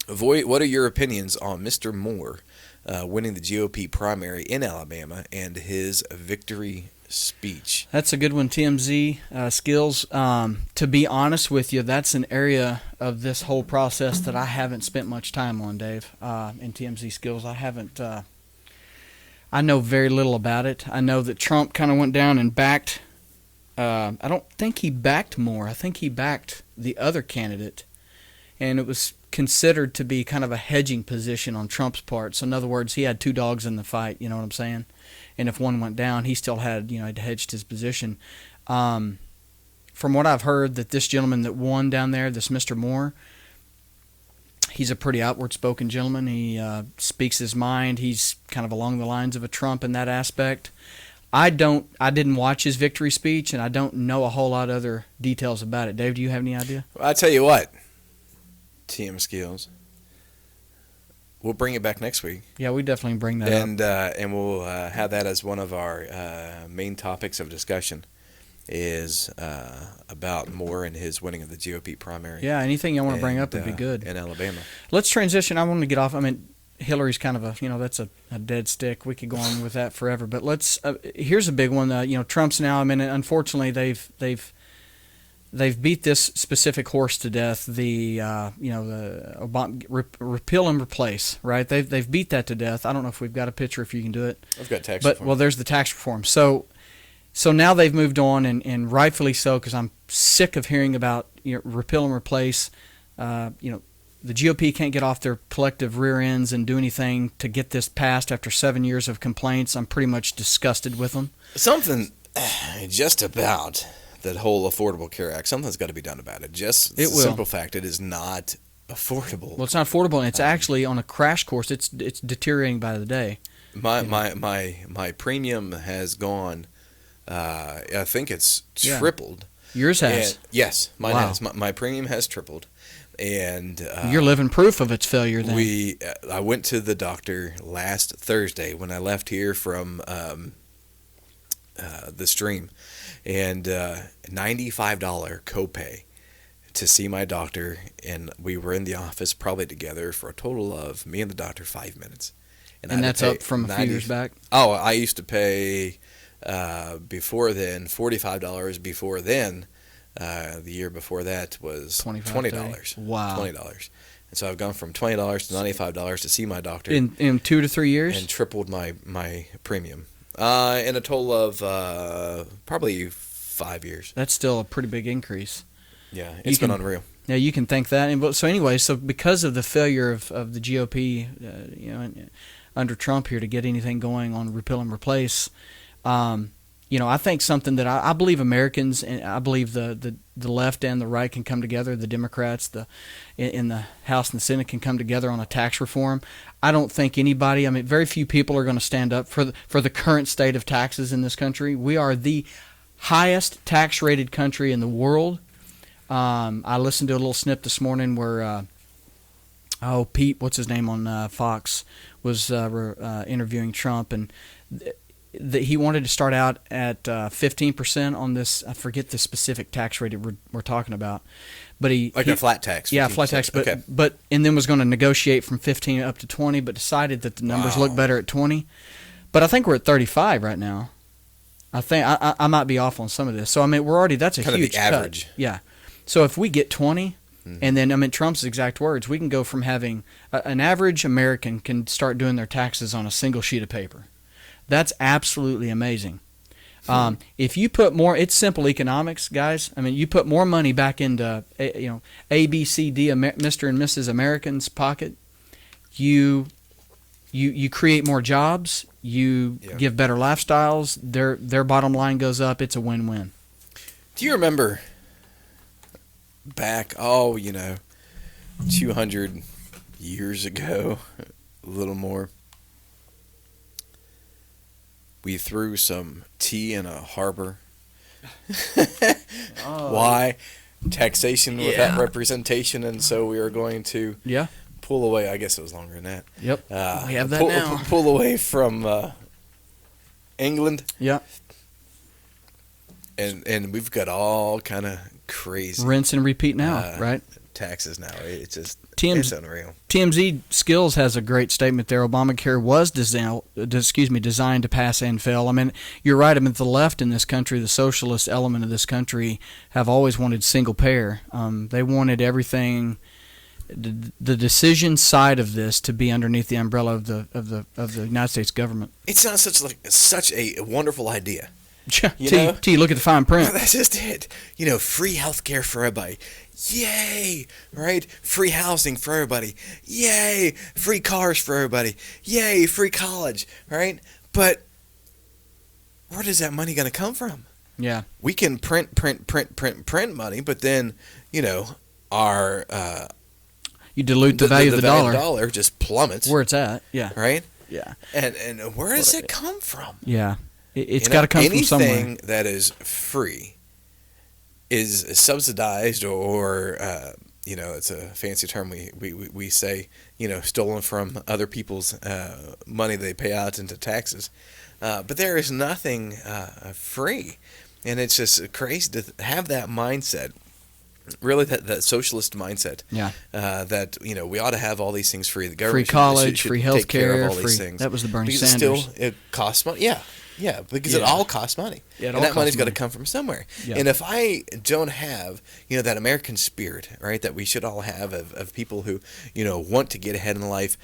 Speaker 2: what are your opinions on Mr. Moore winning the GOP primary in Alabama and his victory speech?
Speaker 1: That's a good one, TMZ Skills. To be honest with you, that's an area of this whole process that I haven't spent much time on, Dave. In TMZ Skills, I haven't. I know very little about it. I know that Trump kind of went down and backed. I don't think he backed Moore. I think he backed the other candidate, and it was considered to be kind of a hedging position on Trump's part. So in other words, he had two dogs in the fight. You know what I'm saying? And if one went down, he still had, had hedged his position. From what I've heard, that this gentleman that won down there, this Mr. Moore, he's a pretty outward-spoken gentleman. He speaks his mind. He's kind of along the lines of a Trump in that aspect. I didn't watch his victory speech, and I don't know a whole lot of other details about it. Dave, do you have any idea?
Speaker 2: Well, I tell you what, TM Skills, we'll bring it back next week.
Speaker 1: Yeah, we definitely bring that up.
Speaker 2: And we'll have that as one of our main topics of discussion, is about Moore and his winning of the GOP primary.
Speaker 1: Yeah, anything you want to bring up would be good.
Speaker 2: In Alabama.
Speaker 1: Let's transition. I want to get off. I mean, Hillary's kind of that's a dead stick. We could go on with that forever. But let's. Here's a big one. Trump's now. I mean, unfortunately, they've beat this specific horse to death. The Obama, repeal and replace. Right. They've beat that to death. I don't know if we've got a picture. If you can do it.
Speaker 2: I've got tax reform.
Speaker 1: Well, there's the tax reform. So now they've moved on, and rightfully so, because I'm sick of hearing about repeal and replace. The GOP can't get off their collective rear ends and do anything to get this passed after 7 years of complaints. I'm pretty much disgusted with them.
Speaker 2: Something just about that whole Affordable Care Act, something's got to be done about it. Just the simple fact, it is not affordable.
Speaker 1: Well, it's not affordable, and it's actually on a crash course. It's deteriorating by the day.
Speaker 2: My premium has gone, I think it's tripled.
Speaker 1: Yours has?
Speaker 2: Yes, mine has. My premium has tripled. And
Speaker 1: you're living proof of its failure then.
Speaker 2: I went to the doctor last Thursday when I left here from the stream, and $95 copay to see my doctor, and we were in the office probably together for a total of, me and the doctor, 5 minutes.
Speaker 1: And that's up from a few years back?
Speaker 2: Oh, I used to pay before then $45 before then. The year before that was
Speaker 1: $20. Wow.
Speaker 2: $20. And so I've gone from $20 to $95 to see my doctor
Speaker 1: In 2 to 3 years?
Speaker 2: and tripled my premium. In a total of probably 5 years.
Speaker 1: That's still a pretty big increase.
Speaker 2: Yeah, it's been unreal.
Speaker 1: Yeah, you can thank that. And so anyway, so because of the failure of the GOP, under Trump here to get anything going on repeal and replace, I think something that I believe Americans and I believe the left and the right can come together. The Democrats, in the House and the Senate can come together on a tax reform. I don't think anybody. I mean, very few people are going to stand up for the current state of taxes in this country. We are the highest tax rated country in the world. I listened to a little snip this morning where Pete, what's his name on Fox, was interviewing Trump, and he wanted to start out at 15% on this. I forget the specific tax rate we're talking about, but he
Speaker 2: a flat tax.
Speaker 1: Yeah, flat tax. But
Speaker 2: okay.
Speaker 1: And then was going to negotiate from 15 up to 20, but decided that the numbers look better at 20. But I think we're at 35 right now. I think I might be off on some of this. So I mean, that's a
Speaker 2: kind
Speaker 1: huge
Speaker 2: of the average.
Speaker 1: cut. Yeah. So if we get 20, and then, I mean, Trump's exact words, we can go from having an average American can start doing their taxes on a single sheet of paper. That's absolutely amazing. If you put more, it's simple economics, guys. I mean, you put more money back into, A, B, C, D, Mr. and Mrs. American's pocket, you create more jobs, you give better lifestyles, their bottom line goes up, it's a win-win.
Speaker 2: Do you remember back, 200 years ago, a little more, we threw some tea in a harbor? Why? Taxation without representation, and so we are going to pull away. I guess it was longer than that.
Speaker 1: Yep. We have that now.
Speaker 2: Pull away from England.
Speaker 1: Yeah.
Speaker 2: And we've got all kind of crazy
Speaker 1: rinse and repeat now, right?
Speaker 2: Taxes now. It's just
Speaker 1: it's
Speaker 2: unreal.
Speaker 1: TMZ Skills has a great statement there. Obamacare was designed to pass and fail. I mean, you're right. I mean, the left in this country, the socialist element of this country, have always wanted single payer. They wanted everything, the decision side of this, to be underneath the umbrella of the United States government.
Speaker 2: It's not such a wonderful idea.
Speaker 1: T, look at the fine print.
Speaker 2: That's just it. Free healthcare for everybody. Yay! Right? Free housing for everybody. Yay! Free cars for everybody. Yay! Free college. Right? But where does that money going to come from?
Speaker 1: Yeah.
Speaker 2: We can print money, but then, our
Speaker 1: you dilute the value of the dollar.
Speaker 2: The dollar just plummets.
Speaker 1: Where it's at. Yeah.
Speaker 2: Right?
Speaker 1: Yeah.
Speaker 2: And where does it come from?
Speaker 1: Yeah. It's got to come from somewhere.
Speaker 2: Anything that is free is subsidized or it's a fancy term we say, stolen from other people's money they pay out into taxes. But there is nothing free. And it's just crazy to have that mindset. Really, that socialist mindset.
Speaker 1: Yeah.
Speaker 2: That we ought to have all these things free. The government
Speaker 1: free college,
Speaker 2: should
Speaker 1: free
Speaker 2: take care of
Speaker 1: healthcare,
Speaker 2: all these things.
Speaker 1: That was the Bernie
Speaker 2: because
Speaker 1: Sanders.
Speaker 2: It costs money. Yeah, because it all costs money.
Speaker 1: Yeah,
Speaker 2: and that money's got to come from somewhere.
Speaker 1: Yeah.
Speaker 2: And if I don't have, that American spirit, right, that we should all have of people who, want to get ahead in life,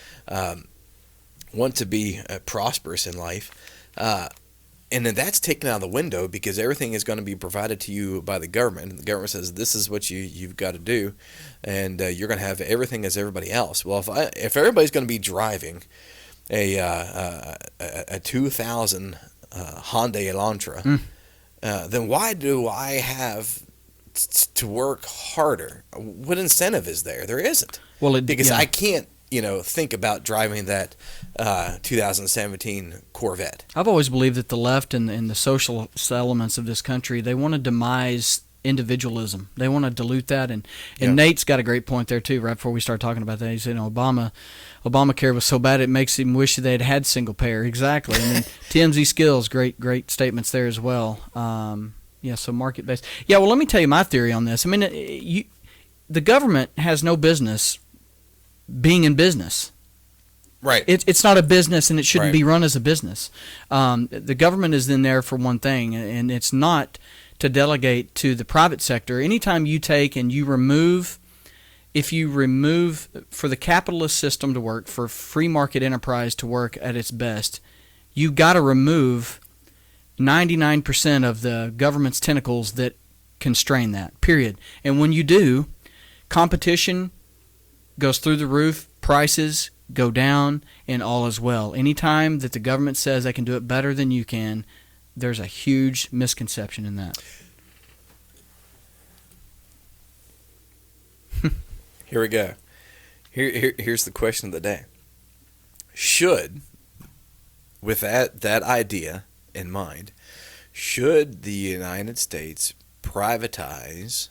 Speaker 2: want to be prosperous in life, and then that's taken out of the window because everything is going to be provided to you by the government. And the government says this is what you've got to do, and you're going to have everything as everybody else. Well, if everybody's going to be driving a 2000 Hyundai Elantra, then why do I have to work harder? What incentive is there? There isn't.
Speaker 1: Well,
Speaker 2: because I can't, think about driving that 2017 Corvette.
Speaker 1: I've always believed that the left and the social elements of this country, they want to demise individualism. They want to dilute that, and Nate's got a great point there too. Right before we start talking about that, he said, Obamacare was so bad it makes him wish they'd had single payer. Exactly. And then TMZ Skills, great statements there as well. So market based. Yeah. Well, let me tell you my theory on this. I mean, the government has no business being in business.
Speaker 2: Right.
Speaker 1: It's not a business, and it shouldn't be run as a business. The government is in there for one thing, and it's not to delegate to the private sector. Anytime you take and you remove, if you remove, for the capitalist system to work, for free market enterprise to work at its best, you got to remove 99% of the government's tentacles that constrain that, period. And when you do, competition goes through the roof, prices go down, and all is well. Anytime that the government says they can do it better than you can, there's a huge misconception in that.
Speaker 2: Here we go. Here's the question of the day. Should, with that idea in mind, should the United States privatize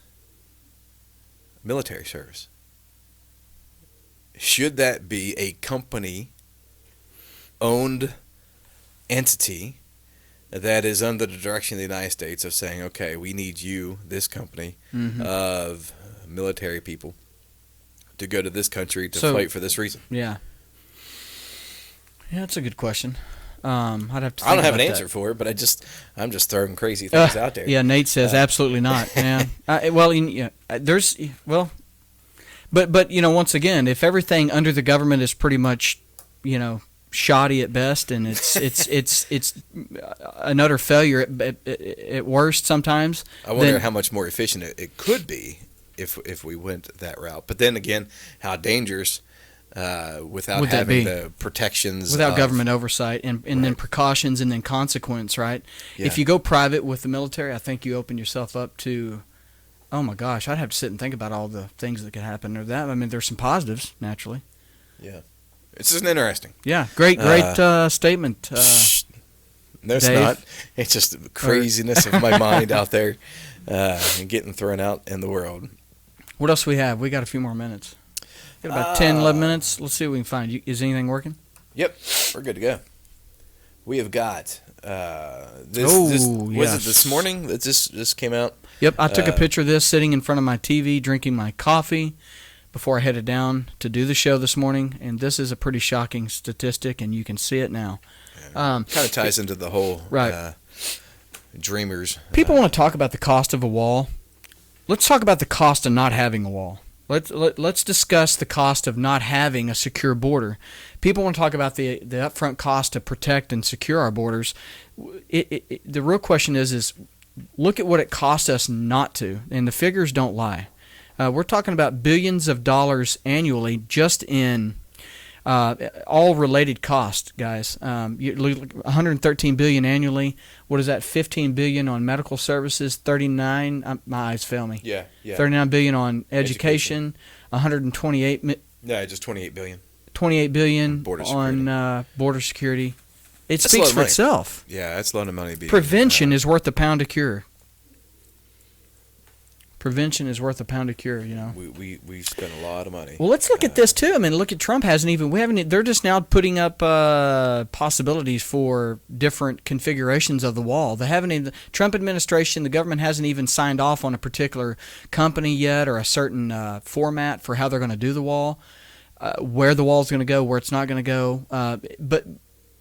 Speaker 2: military service? Should that be a company-owned entity that is under the direction of the United States of saying, okay, we need you, this company of military people, to go to this country to fight for this reason?
Speaker 1: Yeah. Yeah, that's a good question. I'd have to.
Speaker 2: I don't have
Speaker 1: about
Speaker 2: an answer
Speaker 1: that.
Speaker 2: for it, but I'm just throwing crazy things out there.
Speaker 1: Yeah, Nate says absolutely not. Yeah. There's but once again, if everything under the government is pretty much shoddy at best, and it's an utter failure at worst sometimes.
Speaker 2: I wonder how much more efficient it could be if we went that route. But then again, how dangerous without having the protections,
Speaker 1: without government oversight and then precautions and then consequence, right?
Speaker 2: Yeah.
Speaker 1: If you go private with the military, I think you open yourself up to, oh my gosh, I'd have to sit and think about all the things that could happen or that. I mean, there's some positives, naturally.
Speaker 2: Yeah. It's just interesting.
Speaker 1: Yeah, great statement.
Speaker 2: No, it's
Speaker 1: Dave?
Speaker 2: not. It's just the craziness of my mind out there and getting thrown out in the world.
Speaker 1: What else we have? We got a few more minutes. Got about 10, 11 minutes. Let's see what we can find. Is anything working?
Speaker 2: Yep, we're good to go. We have got was it this morning that this came out?
Speaker 1: Yep, I took a picture of this sitting in front of my TV, drinking my coffee before I headed down to do the show this morning, and this is a pretty shocking statistic, and you can see it now.
Speaker 2: Kind of ties into the whole dreamers.
Speaker 1: People want to talk about the cost of a wall. Let's talk about the cost of not having a wall. Let's discuss the cost of not having a secure border. People want to talk about the upfront cost to protect and secure our borders. The real question is look at what it costs us not to, and the figures don't lie. We're talking about billions of dollars annually just in all related costs, guys. $113 billion annually. What is that? $15 billion on medical services. 39. My eyes fail me.
Speaker 2: Yeah.
Speaker 1: $39 billion on education. 128.
Speaker 2: Yeah, just $28 billion.
Speaker 1: $28 billion
Speaker 2: border security.
Speaker 1: on border security. It
Speaker 2: That's
Speaker 1: speaks for itself.
Speaker 2: Yeah, that's a lot of money.
Speaker 1: Prevention is worth a pound of cure. Prevention is worth a pound of cure,
Speaker 2: We spent a lot of money.
Speaker 1: Well, let's look at this too. I mean, look at Trump. They're just now putting up possibilities for different configurations of the wall. They haven't even, the Trump administration, the government hasn't even signed off on a particular company yet or a certain format for how they're going to do the wall, where the wall's going to go, where it's not going to go.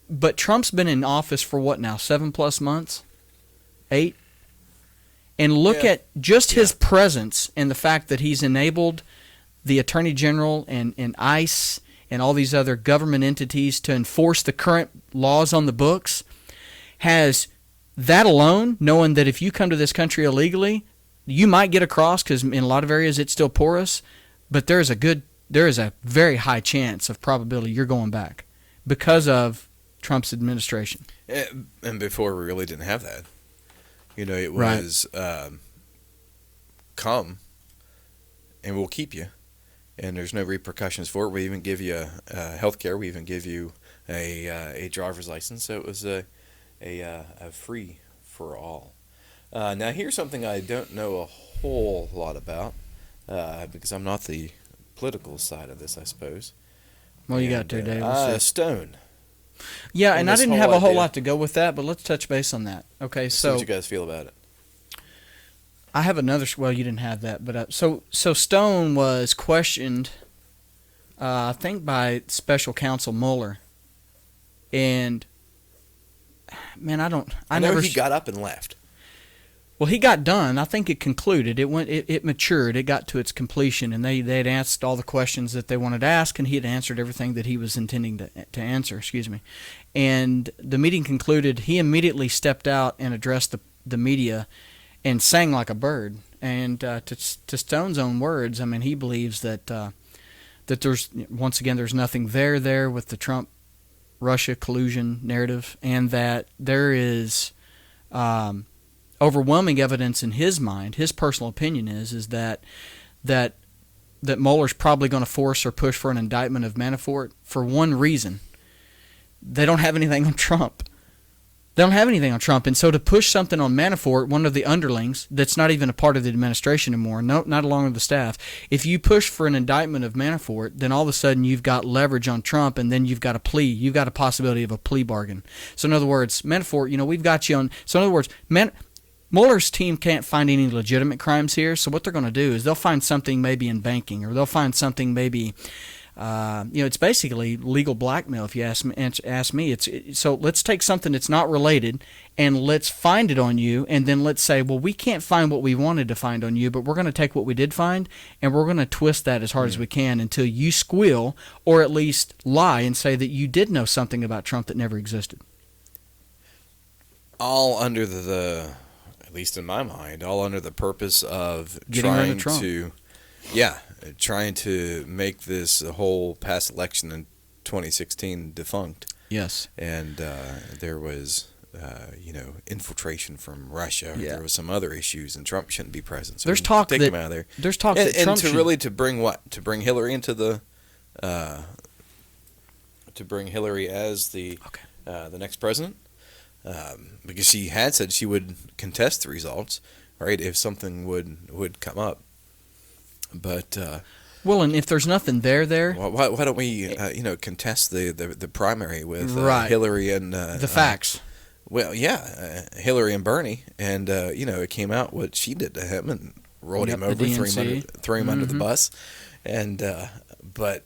Speaker 1: But Trump's been in office for what now? 7+ months? 8? And look at just his presence and the fact that he's enabled the Attorney General and ICE and all these other government entities to enforce the current laws on the books. Has that alone, knowing that if you come to this country illegally, you might get across because in a lot of areas it's still porous, but there is a very high chance of probability you're going back because of Trump's administration.
Speaker 2: And before we really didn't have that. It was come and we'll keep you, and there's no repercussions for it. We even give you health care. We even give you a driver's license. So it was a free for all. Now here's something I don't know a whole lot about because I'm not the political side of this, I suppose.
Speaker 1: Well, you got to, Dave.
Speaker 2: Stone.
Speaker 1: Yeah, and I didn't have a whole lot to go with that, but let's touch base on that. Okay,
Speaker 2: so what you guys feel about it?
Speaker 1: I have another. Well, you didn't have that, but so Stone was questioned, I think by Special Counsel Mueller, and man, I
Speaker 2: know he got up and left.
Speaker 1: Well, he got done. I think it concluded. It matured. It got to its completion, and they had asked all the questions that they wanted to ask, and he had answered everything that he was intending to answer. Excuse me. And the meeting concluded. He immediately stepped out and addressed the media, and sang like a bird. And to Stone's own words, I mean, he believes that there's there's nothing there with the Trump-Russia collusion narrative, and that there is overwhelming evidence in his mind. His personal opinion is that Mueller's probably going to force or push for an indictment of Manafort for one reason: they don't have anything on Trump. They don't have anything on Trump, and so to push something on Manafort, one of the underlings that's not even a part of the administration anymore, not along with the staff, if you push for an indictment of Manafort, then all of a sudden you've got leverage on Trump, and then you've got a plea. You've got a possibility of a plea bargain. So in other words, Manafort, we've got you on. So in other words, Mueller's team can't find any legitimate crimes here, so what they're going to do is they'll find something maybe in banking, or they'll find something maybe. It's basically legal blackmail, if you ask me. So let's take something that's not related, and let's find it on you, and then let's say, well, we can't find what we wanted to find on you, but we're going to take what we did find, and we're going to twist that as hard as we can until you squeal, or at least lie and say that you did know something about Trump that never existed.
Speaker 2: All under the at least in my mind, all under the purpose of
Speaker 1: Getting rid of
Speaker 2: trying to make this whole past election in 2016 defunct.
Speaker 1: Yes.
Speaker 2: And there was, infiltration from Russia.
Speaker 1: Yeah.
Speaker 2: There was some other issues, and Trump shouldn't be present. So
Speaker 1: There's talk
Speaker 2: take
Speaker 1: that
Speaker 2: him out of there.
Speaker 1: There's talk that Trump should,
Speaker 2: to bring Hillary into the to bring Hillary as the next president, because she had said she would contest the results, right, if something would come up. But
Speaker 1: well, and if there's nothing there,
Speaker 2: why don't we contest the primary with
Speaker 1: right.
Speaker 2: Hillary and
Speaker 1: the facts?
Speaker 2: Hillary and Bernie, and it came out what she did to him and rolled him over, threw him under the bus, and but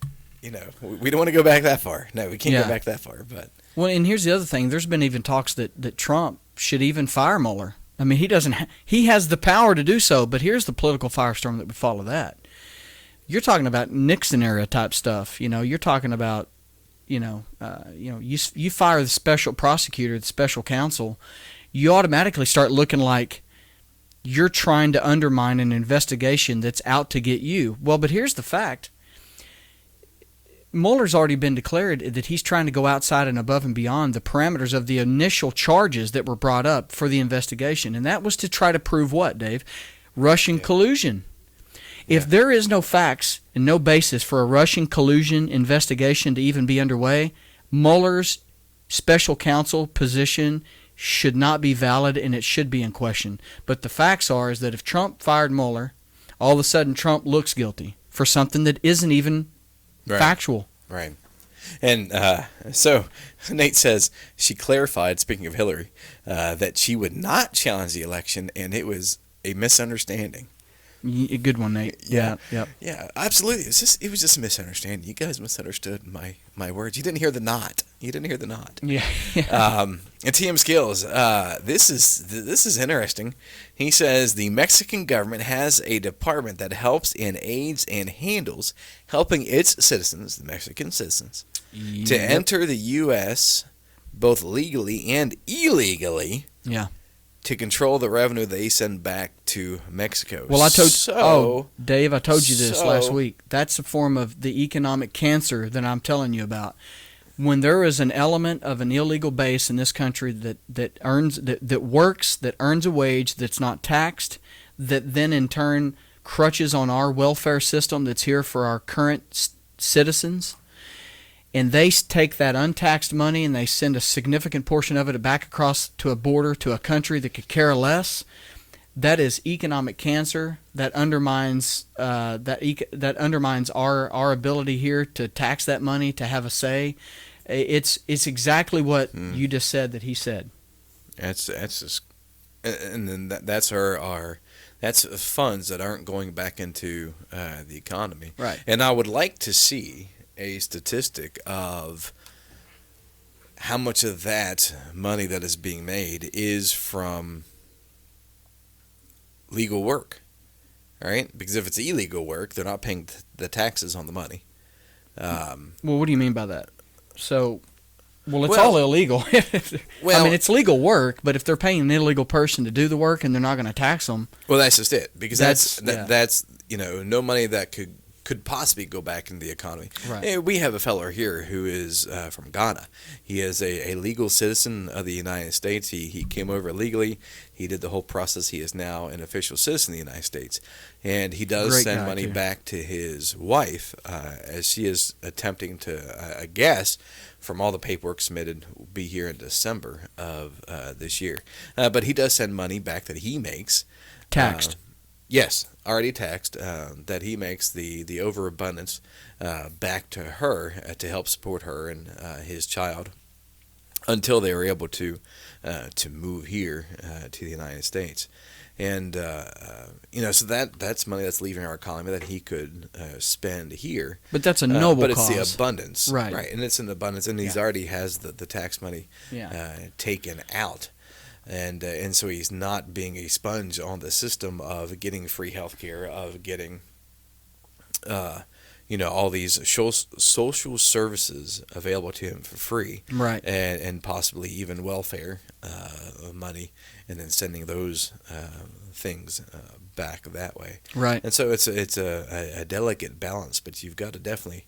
Speaker 2: we don't want to go back that far. No, we can't go back that far. But
Speaker 1: well, and here's the other thing: there's been even talks that Trump should even fire Mueller. I mean, he has the power to do so, but here's the political firestorm that would follow that. You're talking about Nixon era type stuff. You're talking about, you fire the special prosecutor, the special counsel, you automatically start looking like you're trying to undermine an investigation that's out to get you. Well, but here's the fact. Mueller's already been declared that he's trying to go outside and above and beyond the parameters of the initial charges that were brought up for the investigation. And that was to try to prove what, Dave? Russian collusion. If there is no facts and no basis for a Russian collusion investigation to even be underway, Mueller's special counsel position should not be valid, and it should be in question. But the facts is that if Trump fired Mueller, all of a sudden Trump looks guilty for something that isn't even factual.
Speaker 2: Right. And so Nate says she clarified, speaking of Hillary, that she would not challenge the election, and it was a misunderstanding.
Speaker 1: A good one, Nate. Yeah,
Speaker 2: absolutely. It was just a misunderstanding. You guys misunderstood my words. You didn't hear the not.
Speaker 1: Yeah.
Speaker 2: And TM Skills, this is interesting. He says the Mexican government has a department that helps and aids and handles helping its citizens, the Mexican citizens, to enter the U.S. both legally and illegally.
Speaker 1: Yeah.
Speaker 2: To control the revenue they send back to Mexico.
Speaker 1: Well, Dave, I told you this last week. That's a form of the economic cancer that I'm telling you about. When there is an element of an illegal base in this country that works, that earns a wage, that's not taxed, that then in turn crutches on our welfare system that's here for our current citizens, and they take that untaxed money and they send a significant portion of it back across to a border to a country that could care less. That is economic cancer. That undermines that undermines our ability here to tax that money, to have a say. It's exactly what you just said that he said.
Speaker 2: That's just, and then that's that's funds that aren't going back into the economy.
Speaker 1: Right.
Speaker 2: And I would like to see a statistic of how much of that money that is being made is from legal work, all right? Because if it's illegal work, they're not paying the taxes on the money.
Speaker 1: Well, what do you mean by that? So, it's
Speaker 2: Well-
Speaker 1: all illegal.
Speaker 2: Well-
Speaker 1: I mean, it's legal work, but if they're paying an illegal person to do the work and they're not going to tax them,
Speaker 2: Well, that's just it. Because
Speaker 1: That's-
Speaker 2: that's no money that could possibly go back into the economy.
Speaker 1: Right.
Speaker 2: Hey, we have a fellow here who is from Ghana. He is a legal citizen of the United States. He came over legally. He did the whole process. He is now an official citizen of the United States. And he does
Speaker 1: Great
Speaker 2: send
Speaker 1: guy,
Speaker 2: money
Speaker 1: too.
Speaker 2: back to his wife as she is attempting to, I guess, from all the paperwork submitted, will be here in December of this year. But he does send money back that he makes.
Speaker 1: taxed.
Speaker 2: Yes, already taxed, that he makes the overabundance back to her to help support her and his child until they were able to move here to the United States. And, so that's money that's leaving our economy that he could spend here.
Speaker 1: But that's a noble
Speaker 2: but it's
Speaker 1: cause.
Speaker 2: the abundance.
Speaker 1: Right.
Speaker 2: And it's an abundance, and he's already has the tax money
Speaker 1: Yeah.
Speaker 2: taken out. And so he's not being a sponge on the system of getting free health care, of getting, all these social services available to him for free,
Speaker 1: Right.
Speaker 2: and possibly even welfare money, and then sending those things back that way.
Speaker 1: Right.
Speaker 2: And so it's a delicate balance, but you've got to definitely,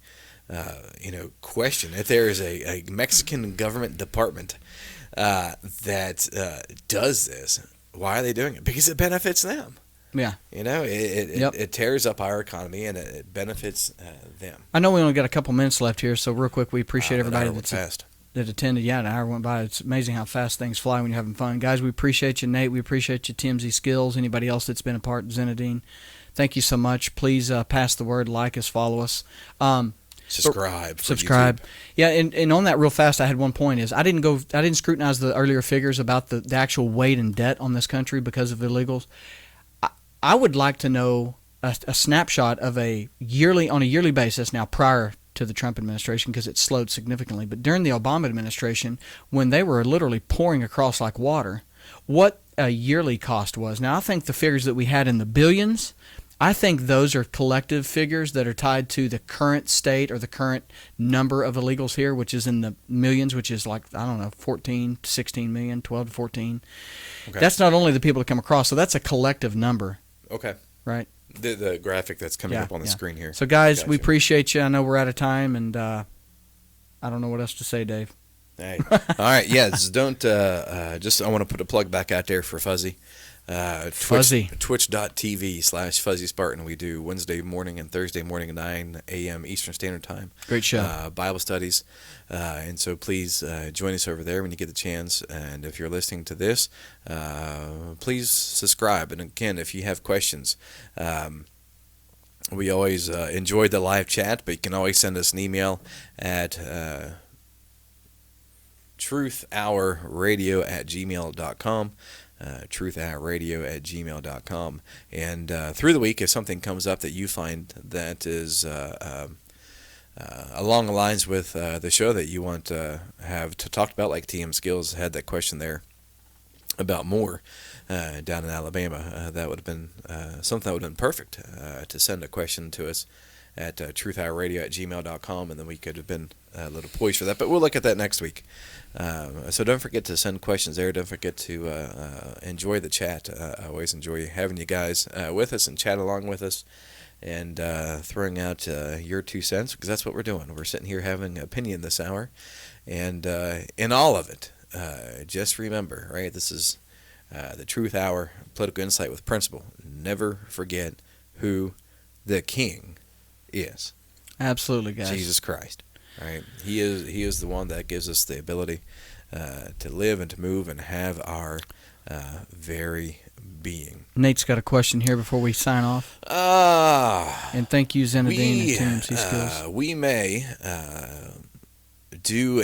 Speaker 2: question if there is a Mexican government department that does this. Why are they doing it? Because it benefits them.
Speaker 1: Yeah.
Speaker 2: It tears up our economy and it benefits them.
Speaker 1: I know we only got a couple minutes left here, so real quick, we appreciate everybody
Speaker 2: fast.
Speaker 1: that attended. Yeah, an hour went by. It's amazing how fast things fly when you're having fun. Guys, we appreciate you, Nate. We appreciate you, Taz Skills. Anybody else that's been a part, Zenadine. Thank you so much. Please pass the word, like us, follow us.
Speaker 2: Subscribe. For
Speaker 1: Subscribe.
Speaker 2: YouTube.
Speaker 1: Yeah, and on that real fast, I had one point is I didn't scrutinize the earlier figures about the actual weight and debt on this country because of illegals. I would like to know a snapshot of on a yearly basis now prior to the Trump administration because it slowed significantly, but during the Obama administration when they were literally pouring across like water, what a yearly cost was. Now I think the figures that we had in the billions, I think those are collective figures that are tied to the current state or the current number of illegals here, which is in the millions, which is like, 14 to 16 million, 12 to 14.
Speaker 2: Okay.
Speaker 1: That's not only the people that come across, so that's a collective number,
Speaker 2: Okay.
Speaker 1: right?
Speaker 2: The graphic that's coming
Speaker 1: Yeah,
Speaker 2: up on the
Speaker 1: yeah.
Speaker 2: screen here.
Speaker 1: So, guys, we
Speaker 2: Gotcha.
Speaker 1: appreciate you. I know we're out of time, and I don't know what else to say, Dave.
Speaker 2: Hey. All right. Yeah. Don't I want to put a plug back out there for Fuzzy.
Speaker 1: Fuzzy.
Speaker 2: Twitch.tv/Fuzzy Spartan. We do Wednesday morning and Thursday morning at 9 a.m. Eastern Standard Time.
Speaker 1: Great show.
Speaker 2: Bible studies. And so please join us over there when you get the chance. And if you're listening to this, please subscribe. And again, if you have questions, we always enjoy the live chat, but you can always send us an email at truthhourradio@gmail.com. truthhourradio@gmail.com. And through the week, if something comes up that you find that is along the lines with the show that you want to have to talk about, like TM Skills had that question there about more down in Alabama, that would have been something that would have been perfect to send a question to us at truthhourradio@gmail.com, and then we could have been a little poised for that. But we'll look at that next week. So don't forget to send questions there. Don't forget to enjoy the chat. I always enjoy having you guys with us and chat along with us and throwing out your 2 cents, because that's what we're doing. We're sitting here having an opinion this hour. And in all of it, just remember, right, this is the Truth Hour, political insight with principle. Never forget who the King is.
Speaker 1: Absolutely, guys.
Speaker 2: Jesus Christ. Right? He is the one that gives us the ability to live and to move and have our very being.
Speaker 1: Nate's got a question here before we sign off. And thank you, Zenadine and TM Skills.
Speaker 2: We may do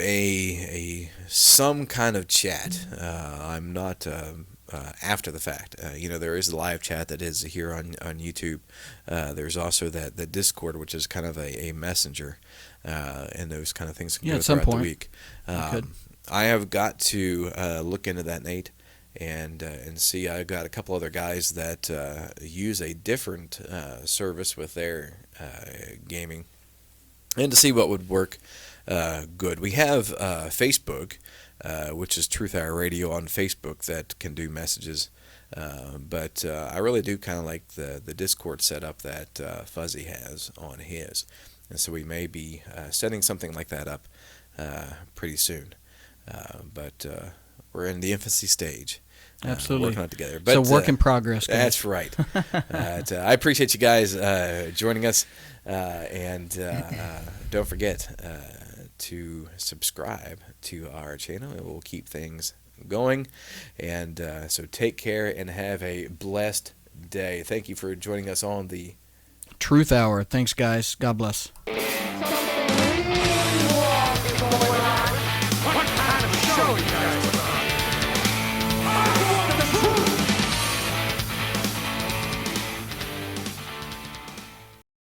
Speaker 2: some kind of chat. I'm not after the fact. There is the live chat that is here on YouTube. There's also the Discord, which is kind of a messenger, and those kind of things can go
Speaker 1: at some
Speaker 2: throughout
Speaker 1: point.
Speaker 2: the week.
Speaker 1: Could.
Speaker 2: I have got to look into that, Nate, and see. I got a couple other guys that use a different service with their gaming, and to see what would work good. We have Facebook, which is Truth Hour Radio on Facebook, that can do messages. But I really do kind of like the Discord setup that Fuzzy has on his. And so we may be setting something like that up pretty soon. But we're in the infancy stage.
Speaker 1: Absolutely.
Speaker 2: Working on it together. But,
Speaker 1: so work in progress, guys.
Speaker 2: That's right. I appreciate you guys joining us. And don't forget to subscribe to our channel. It will keep things going. And so take care and have a blessed day. Thank you for joining us on the
Speaker 1: Truth Hour. Thanks, guys. God bless.
Speaker 3: So